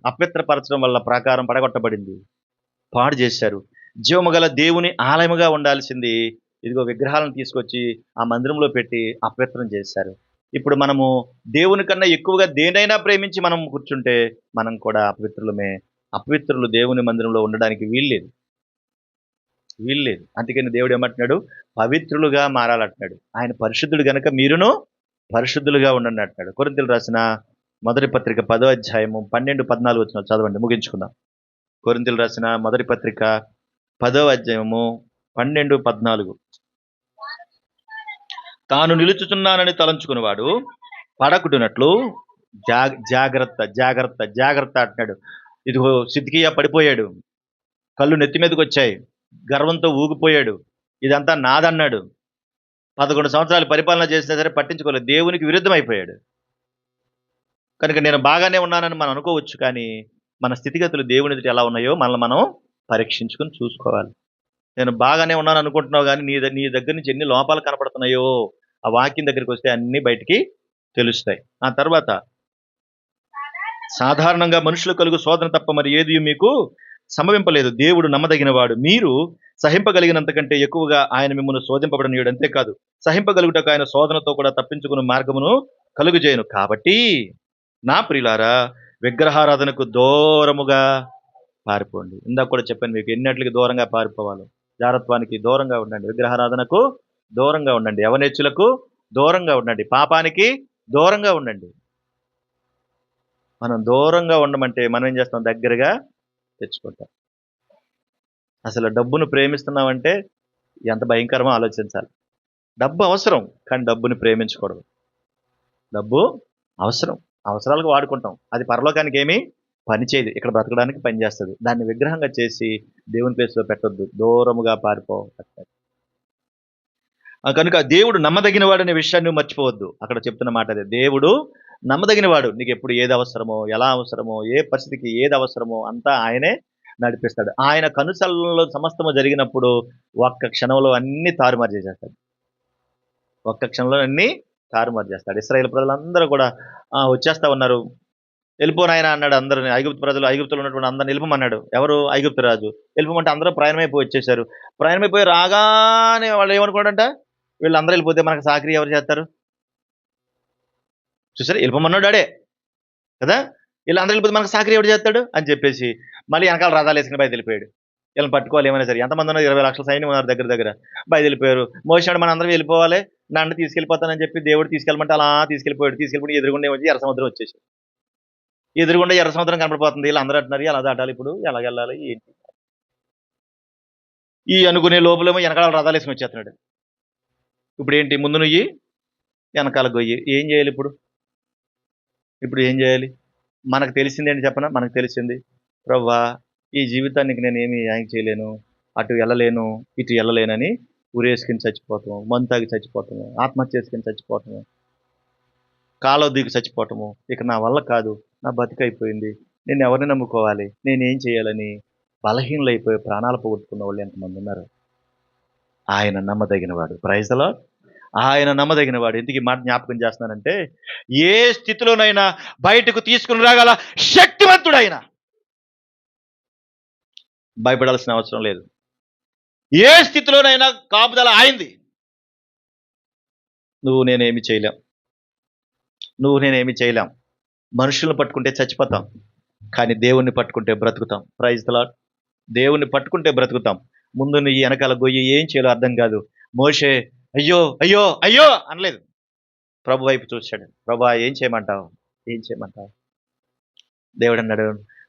అపవిత్రపరచడం వల్ల ప్రాకారం పడగొట్టబడింది, పాడు చేశారు. జీవము గల దేవుని ఆలయముగా ఉండాల్సింది ఇదిగో విగ్రహాలను తీసుకొచ్చి ఆ మందిరంలో పెట్టి అపవిత్రం చేశారు. ఇప్పుడు మనము దేవుని కన్నా ఎక్కువగా దేనైనా ప్రేమించి మనం కూర్చుంటే మనం కూడా అపవిత్రులమే. అపవిత్రులు దేవుని మందిరంలో ఉండడానికి వీల్లేదు. అందుకని దేవుడు ఏమంటున్నాడు? పవిత్రులుగా మారాలంటున్నాడు. ఆయన పరిశుద్ధుడు గనక మీరును పరిశుద్ధులుగా ఉండండి అంటున్నాడు. కొరింథీయులకు రాసిన మొదటి పత్రిక 10వ అధ్యాయము 12-14 వచనాలు చదవండి, ముగించుకుందాం. కొరింథీయులకు రాసిన మొదటి పత్రిక 10వ అధ్యాయము 12-14. తాను నిలుచుచున్నానని తలంచుకునేవాడు పడకుడునట్లు జాగ్రత్త అంటున్నాడు. ఇదిగో సిద్కియా పడిపోయాడు, కళ్ళు నెత్తి మీదకి వచ్చాయి, గర్వంతో ఊగిపోయాడు, ఇదంతా నాదన్నాడు. 11 సంవత్సరాలు పరిపాలన చేసినా సరే పట్టించుకోలేదు, దేవునికి విరుద్ధం అయిపోయాడు. కనుక నేను బాగానే ఉన్నానని మనం అనుకోవచ్చు, కానీ మన స్థితిగతులు దేవుని ఎదుట ఎలా ఉన్నాయో మనల్ని మనం పరీక్షించుకొని చూసుకోవాలి. నేను బాగానే ఉన్నాను అనుకుంటున్నావు, కానీ నీ దగ్గర నుంచి ఎన్ని లోపాలు కనపడుతున్నాయో ఆ వాక్యం దగ్గరికి వస్తే అన్ని బయటికి తెలుస్తాయి. ఆ తర్వాత సాధారణంగా మనుషులు కలుగు శోధన తప్ప మరి ఏది మీకు సంభవింపలేదు. దేవుడు నమ్మదగినవాడు, మీరు సహింపగలిగినంతకంటే ఎక్కువగా ఆయన మిమ్మల్ని శోధింపబడనీయుడు. అంతేకాదు, సహింపగలుగుటకు ఆయన శోధనతో కూడా తప్పించుకుని మార్గమును కలుగుజేయను. కాబట్టి నా ప్రియులారా, విగ్రహారాధనకు దూరముగా పారిపోండి. ఇందాక కూడా చెప్పాను మీకు ఎన్నట్లకి దూరంగా పారిపోవాలి. జారత్వానికి దూరంగా ఉండండి, విగ్రహారాధనకు దూరంగా ఉండండి, యవనేచ్చులకు దూరంగా ఉండండి, పాపానికి దూరంగా ఉండండి. మనం దూరంగా ఉండమంటే మనం ఏం చేస్తాం? దగ్గరగా తెచ్చుకుంటాం. అసలు డబ్బును ప్రేమిస్తున్నామంటే ఎంత భయంకరమో ఆలోచించాలి. డబ్బు అవసరం, కానీ డబ్బుని ప్రేమించకూడదు. డబ్బు అవసరం, అవసరాలకు వాడుకుంటాం, అది పరలోకానికి ఏమీ పనిచేయదు, ఇక్కడ బ్రతకడానికి పనిచేస్తుంది. దాన్ని విగ్రహంగా చేసి దేవుని ప్లేస్లో పెట్టొద్దు, దూరముగా పారిపోవాలి. కనుక దేవుడు నమ్మదగినవాడు అనే విషయాన్ని మర్చిపోవద్దు. అక్కడ చెప్తున్న మాట అదే, దేవుడు నమ్మదగినవాడు. నీకు ఎప్పుడు ఏది అవసరమో, ఎలా అవసరమో, ఏ పరిస్థితికి ఏది అవసరమో అంతా ఆయనే నడిపిస్తాడు. ఆయన కనుసల్లో సమస్తము జరిగినప్పుడు ఒక్క క్షణంలో అన్ని తారుమారు చేసేస్తాడు. ఒక్క క్షణంలో అన్ని తారుమారు చేస్తాడు. ఇశ్రాయేలు ప్రజలందరూ కూడా వచ్చేస్తా ఉన్నారు, వెళ్ళిపోనాయన అన్నాడు అందరిని. ఐగుప్తులో ఉన్నటువంటి అందరిని వెళ్ళిపోమన్నాడు. ఎవరు? ఐగుప్తు రాజు. వెళ్ళిపోమంటే అందరూ ప్రయాణమైపోయి వచ్చేసారు. ప్రయాణమైపోయి రాగానే వాళ్ళు ఏమనుకోడంట, వీళ్ళందరూ వెళ్ళిపోతే మనకు సాకరీ ఎవరు చేస్తారు? చూసారు, వెళ్ళిపోమన్నాడు ఆడే కదా. వీళ్ళందరూ వెళ్ళిపోతే మనకు సాకరీ ఎవడు చేస్తాడు అని చెప్పేసి మళ్ళీ వెనకాల రథాలు వేసుకుని బయలుదేరిపోయాడు. వీళ్ళని పట్టుకోవాలి ఏమైనా సరే. ఎంతమంది ఉన్నారు? 20 లక్షల సైన్యం ఉన్నారు దగ్గర దగ్గర. బయలుదేరిపోయారు. మోసాడు మన అందరం వెళ్ళిపోవాలి, నన్ను తీసుకెళ్ళిపోతానని చెప్పి దేవుడు తీసుకెళ్ళమంటే అలా తీసుకెళ్ళిపోయాడు. తీసుకెళ్ళిపోయి ఎదురుగుండా వచ్చి ఎర్ర సముద్రం వచ్చేసి, ఎదురుగుండా ఎర్ర సముద్రం కనపడిపోతుంది. వీళ్ళు అందరూ అంటున్నారు ఎలా దాటాలి ఇప్పుడు, ఎలాగెళ్ళాలి ఏంటి ఈ అనుకునే లోపలేమో వెనకాల రథాలు వేసుకుని వచ్చేస్తున్నాడు. ఇప్పుడు ఏంటి? ముందు నుయ్యి వెనకాల గొయ్యి. ఏం చేయాలి ఇప్పుడు? ఇప్పుడు ఏం చేయాలి? మనకు తెలిసింది ఏంటి చెప్పనా? మనకు తెలిసింది, ప్రవ్వా ఈ జీవితానికి నేను ఏమి యాంక్ చేయలేను, అటు వెళ్ళలేను ఇటు వెళ్ళలేనని ఉరేసుకుని చచ్చిపోతాము, మందు తాగి చచ్చిపోతాము, ఆత్మహత్య చేసుకుని చచ్చిపోతాము, కాలో దిగి చచ్చిపోవటము. ఇక నా వల్ల కాదు, నా బతికైపోయింది, నేను ఎవరిని నమ్ముకోవాలి, నేనేం చేయాలని బలహీనలైపోయి ప్రాణాలు పోగొట్టుకున్న వాళ్ళు ఎంతమంది ఉన్నారు. ఆయన నమ్మదగినవాడు. Praise the Lord. ఆయన నమ్మదగినవాడు. ఎందుకు ఈ మాట జ్ఞాపకం చేస్తున్నానంటే, ఏ స్థితిలోనైనా బయటకు తీసుకుని రాగల శక్తివంతుడు ఆయన. భయపడాల్సిన అవసరం లేదు. ఏ స్థితిలోనైనా కాపుదల ఆయింది. నువ్వు నేనేమి చేయలేం. నువ్వు నేనేమి చేయలేం. మనుషులను పట్టుకుంటే చచ్చిపోతాం, కానీ దేవుణ్ణి పట్టుకుంటే బ్రతుకుతాం. Praise the lord. దేవుణ్ణి పట్టుకుంటే బ్రతుకుతాం. ముందు నీ వెనకాల గొయ్యి ఏం చేయాలో అర్థం కాదు. మోషే అయ్యో అయ్యో అయ్యో అనలేదు. ప్రభు వైపు చూశాడు. ప్రభా ఏం చేయమంటావు, ఏం చేయమంటావు? దేవుడు అన్నాడు,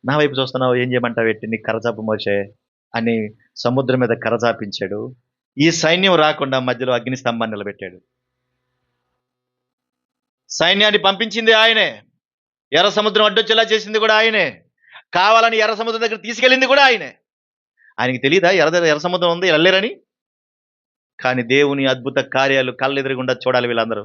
నా వైపు చూస్తున్నావు, ఏం చేయమంటావు ఎట్టి, నీకు కర్రచాప మోషే అని సముద్రం మీద కర్రచాపించాడు. ఈ సైన్యం రాకుండా మధ్యలో అగ్ని స్తంభాన్ని నిలబెట్టాడు. సైన్యాన్ని పంపించింది ఆయనే. ఎర్ర సముద్రం అడ్డొచ్చేలా చేసింది కూడా ఆయనే. కావాలని ఎర్ర సముద్రం దగ్గర తీసుకెళ్ళింది కూడా ఆయనే. ఆయనకి తెలియదా ఎర్ర సముద్రం ఉంది వెళ్ళలేరని? కానీ దేవుని అద్భుత కార్యాలు కళ్ళెదురుగుండా చూడాలి వీళ్ళందరూ.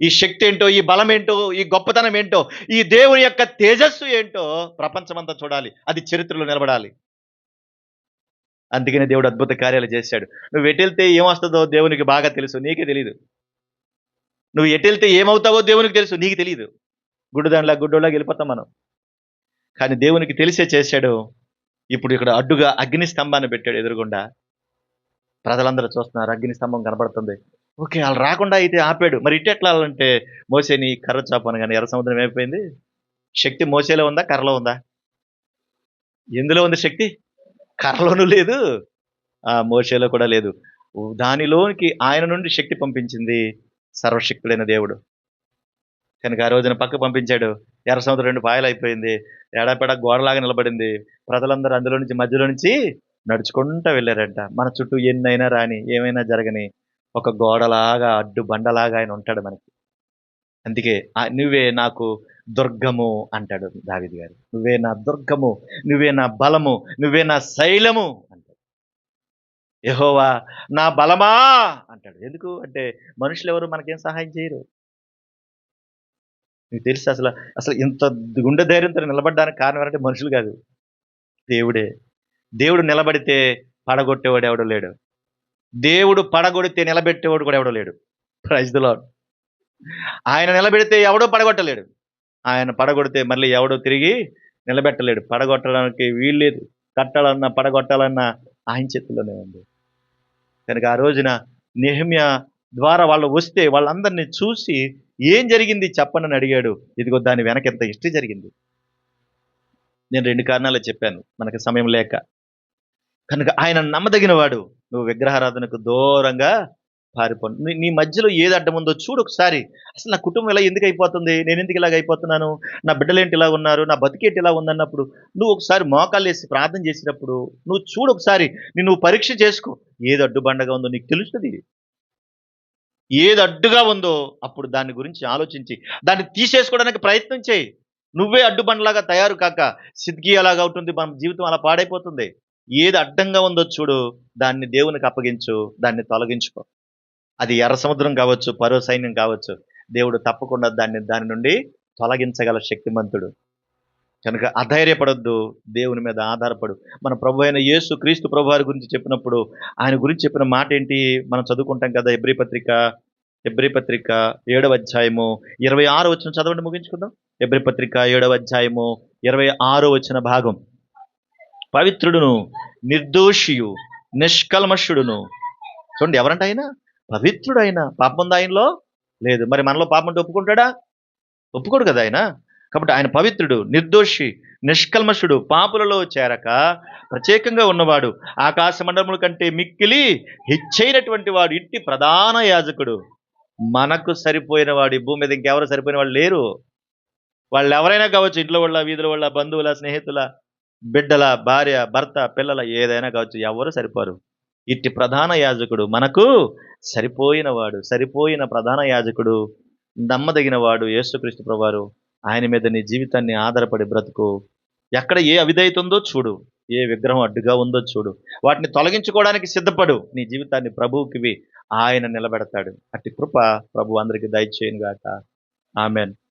ఈ శక్తి ఏంటో, ఈ బలం ఏంటో, ఈ గొప్పతనం ఏంటో, ఈ దేవుని యొక్క తేజస్సు ఏంటో ప్రపంచమంతా చూడాలి. అది చరిత్రలో నిలబడాలి. అందుకనే దేవుడు అద్భుత కార్యాలు చేశాడు. నువ్వు ఎటెళ్తే ఏమొస్తుందో దేవునికి బాగా తెలుసు, నీకే తెలియదు. నువ్వు ఎటెళ్తే ఏమవుతావో దేవునికి తెలుసు, నీకు తెలియదు. గుడ్డోళ్ళగా వెళ్ళిపోతాం మనం. కానీ దేవునికి తెలిసే చేశాడు. ఇప్పుడు ఇక్కడ అడ్డుగా అగ్ని స్తంభాన్ని పెట్టాడు ఎదురుగుండా. ప్రజలందరూ చూస్తున్నారు, అగ్ని స్తంభం కనబడుతుంది. ఓకే, వాళ్ళు రాకుండా అయితే ఆపాడు. మరి ఇటు ఎట్లా అంటే మోసేని కర్ర చాపను కానీ ఎర్ర సముద్రం ఏమైపోయింది? శక్తి మోసేలో ఉందా, కర్రలో ఉందా? ఎందులో ఉంది శక్తి? కర్రలోనూ లేదు, ఆ మోసేలో కూడా లేదు. దానిలోనికి ఆయన నుండి శక్తి పంపించింది సర్వశక్తుడైన దేవుడు. కనుక ఆ రోజున పక్క పంపించాడు. ఎర్ర సముద్రం 2 పాయలు అయిపోయింది. ఎడాపెడా గోడలాగా నిలబడింది. ప్రజలందరూ అందులో నుంచి మధ్యలో నుంచి నడుచుకుంటూ వెళ్ళారంట. మన చుట్టూ ఎన్నైనా రాని, ఏమైనా జరగని, ఒక గోడలాగా అడ్డు బండలాగా ఆయన ఉంటాడు మనకి. అందుకే నువ్వే నాకు దుర్గము అంటాడు దావీదు గారు. నువ్వే నా దుర్గము, నువ్వే నా బలము, నువ్వే నా శైలము అంటాడు. యెహోవా నా బలమా అంటాడు. ఎందుకు అంటే మనుషులు ఎవరు మనకేం సహాయం చేయరు. నీకు తెలుసు అసలు ఇంత గుండె ధైర్యంతో నిలబడడానికి కారణం ఏంటంటే మనుషులు కాదు, దేవుడే. దేవుడు నిలబడితే పడగొట్టేవాడు ఎవడో లేడు. దేవుడు పడగొడితే నిలబెట్టేవాడు కూడా ఎవడో లేడు. Praise the Lord. ఆయన నిలబెడితే ఎవడో పడగొట్టలేడు. ఆయన పడగొడితే మళ్ళీ ఎవడో తిరిగి నిలబెట్టలేడు. పడగొట్టడానికి వీల్లేదు. కట్టాలన్నా పడగొట్టాలన్నా ఆయన చేతుల్లోనే ఉంది. కనుక ఆ రోజున నెహెమ్యా ద్వారా వాళ్ళు వస్తే వాళ్ళందరినీ చూసి ఏం జరిగింది చెప్పనని అడిగాడు. ఇదిగో దాని వెనక ఎంత హిస్టరీ జరిగింది. నేను 2 కారణాలు చెప్పాను, మనకి సమయం లేక. కనుక ఆయన నమ్మదగిన వాడు. నువ్వు విగ్రహారాధనకు దూరంగా పారిపో. నీ మధ్యలో ఏది అడ్డం ఉందో చూడు ఒకసారి. అసలు నా కుటుంబం ఇలా ఎందుకు అయిపోతుంది, నేను ఎందుకు ఇలాగ అయిపోతున్నాను, నా బిడ్డలేంటి ఇలా ఉన్నారు, నా బతికేంటి ఇలా ఉందన్నప్పుడు నువ్వు ఒకసారి మోకాళ్ళు వేసి ప్రార్థన చేసినప్పుడు నువ్వు చూడు ఒకసారి. నువ్వు పరీక్ష చేసుకో. ఏది అడ్డుబండగా ఉందో నీకు తెలుస్తుంది. ఏది అడ్డుగా ఉందో అప్పుడు దాని గురించి ఆలోచించి దాన్ని తీసేసుకోవడానికి ప్రయత్నం చేయి. నువ్వే అడ్డుబండలాగా తయారు కాక సిద్గి అలాగా ఉంటుంది, మన జీవితం అలా పాడైపోతుంది. ఏది అడ్డంగా ఉందో చూడు, దాన్ని దేవునికి అప్పగించు, దాన్ని తొలగించుకో. అది ఎర్ర సముద్రం కావచ్చు, పరో సైన్యం కావచ్చు, దేవుడు తప్పకుండా దాని నుండి తొలగించగల శక్తిమంతుడు. కనుక అధైర్యపడొద్దు, దేవుని మీద ఆధారపడు. మన ప్రభు అయిన యేసు క్రీస్తు ప్రభు వారి గురించి చెప్పినప్పుడు ఆయన గురించి చెప్పిన మాట ఏంటి మనం చదువుకుంటాం కదా. హెబ్రీ పత్రిక 7వ అధ్యాయము 26వ వచనం చదవండి, ముగించుకుందాం. హెబ్రీ పత్రిక 7వ అధ్యాయము 26వ వచన భాగం. పవిత్రుడును నిర్దోషియు నిష్కల్మషుడును. చూడండి, ఎవరంటే ఆయన పవిత్రుడు. ఆయన పాపం ఉందా ఆయనలో? లేదు. మరి మనలో పాపం అంటే ఒప్పుకుంటాడా? ఒప్పుకోడు కదా ఆయన. కాబట్టి ఆయన పవిత్రుడు, నిర్దోషి, నిష్కల్మషుడు, పాపులలో చేరక ప్రత్యేకంగా ఉన్నవాడు, ఆకాశ మండలముల కంటే మిక్కిలి హెచ్చైనటువంటి వాడు, ఇంటి ప్రధాన యాజకుడు. మనకు సరిపోయిన వాడు ఈ భూమి మీద ఇంకెవరు సరిపోయిన వాళ్ళు లేరు. వాళ్ళు ఎవరైనా కావచ్చు, ఇంట్లో వాళ్ళ, వీధుల వాళ్ళ, బంధువుల, స్నేహితుల, బిడ్డల, భార్య, భర్త, పిల్లల, ఏదైనా కావచ్చు, ఎవరు సరిపోరు. ఇట్టి ప్రధాన యాజకుడు మనకు సరిపోయిన వాడు, సరిపోయిన ప్రధాన యాజకుడు, నమ్మదగిన వాడు యేసుక్రీస్తు ప్రభువారు. ఆయన మీద నీ జీవితాన్ని ఆధారపడి బ్రతుకు. ఎక్కడ ఏ అవిధేయత ఉందో చూడు, ఏ విగ్రహం అడ్డుగా ఉందో చూడు, వాటిని తొలగించుకోవడానికి సిద్ధపడు. నీ జీవితాన్ని ప్రభువుకివి, ఆయన నిలబెడతాడు. అట్టి కృప ప్రభు అందరికీ దయచేయును గాక. ఆమెన్.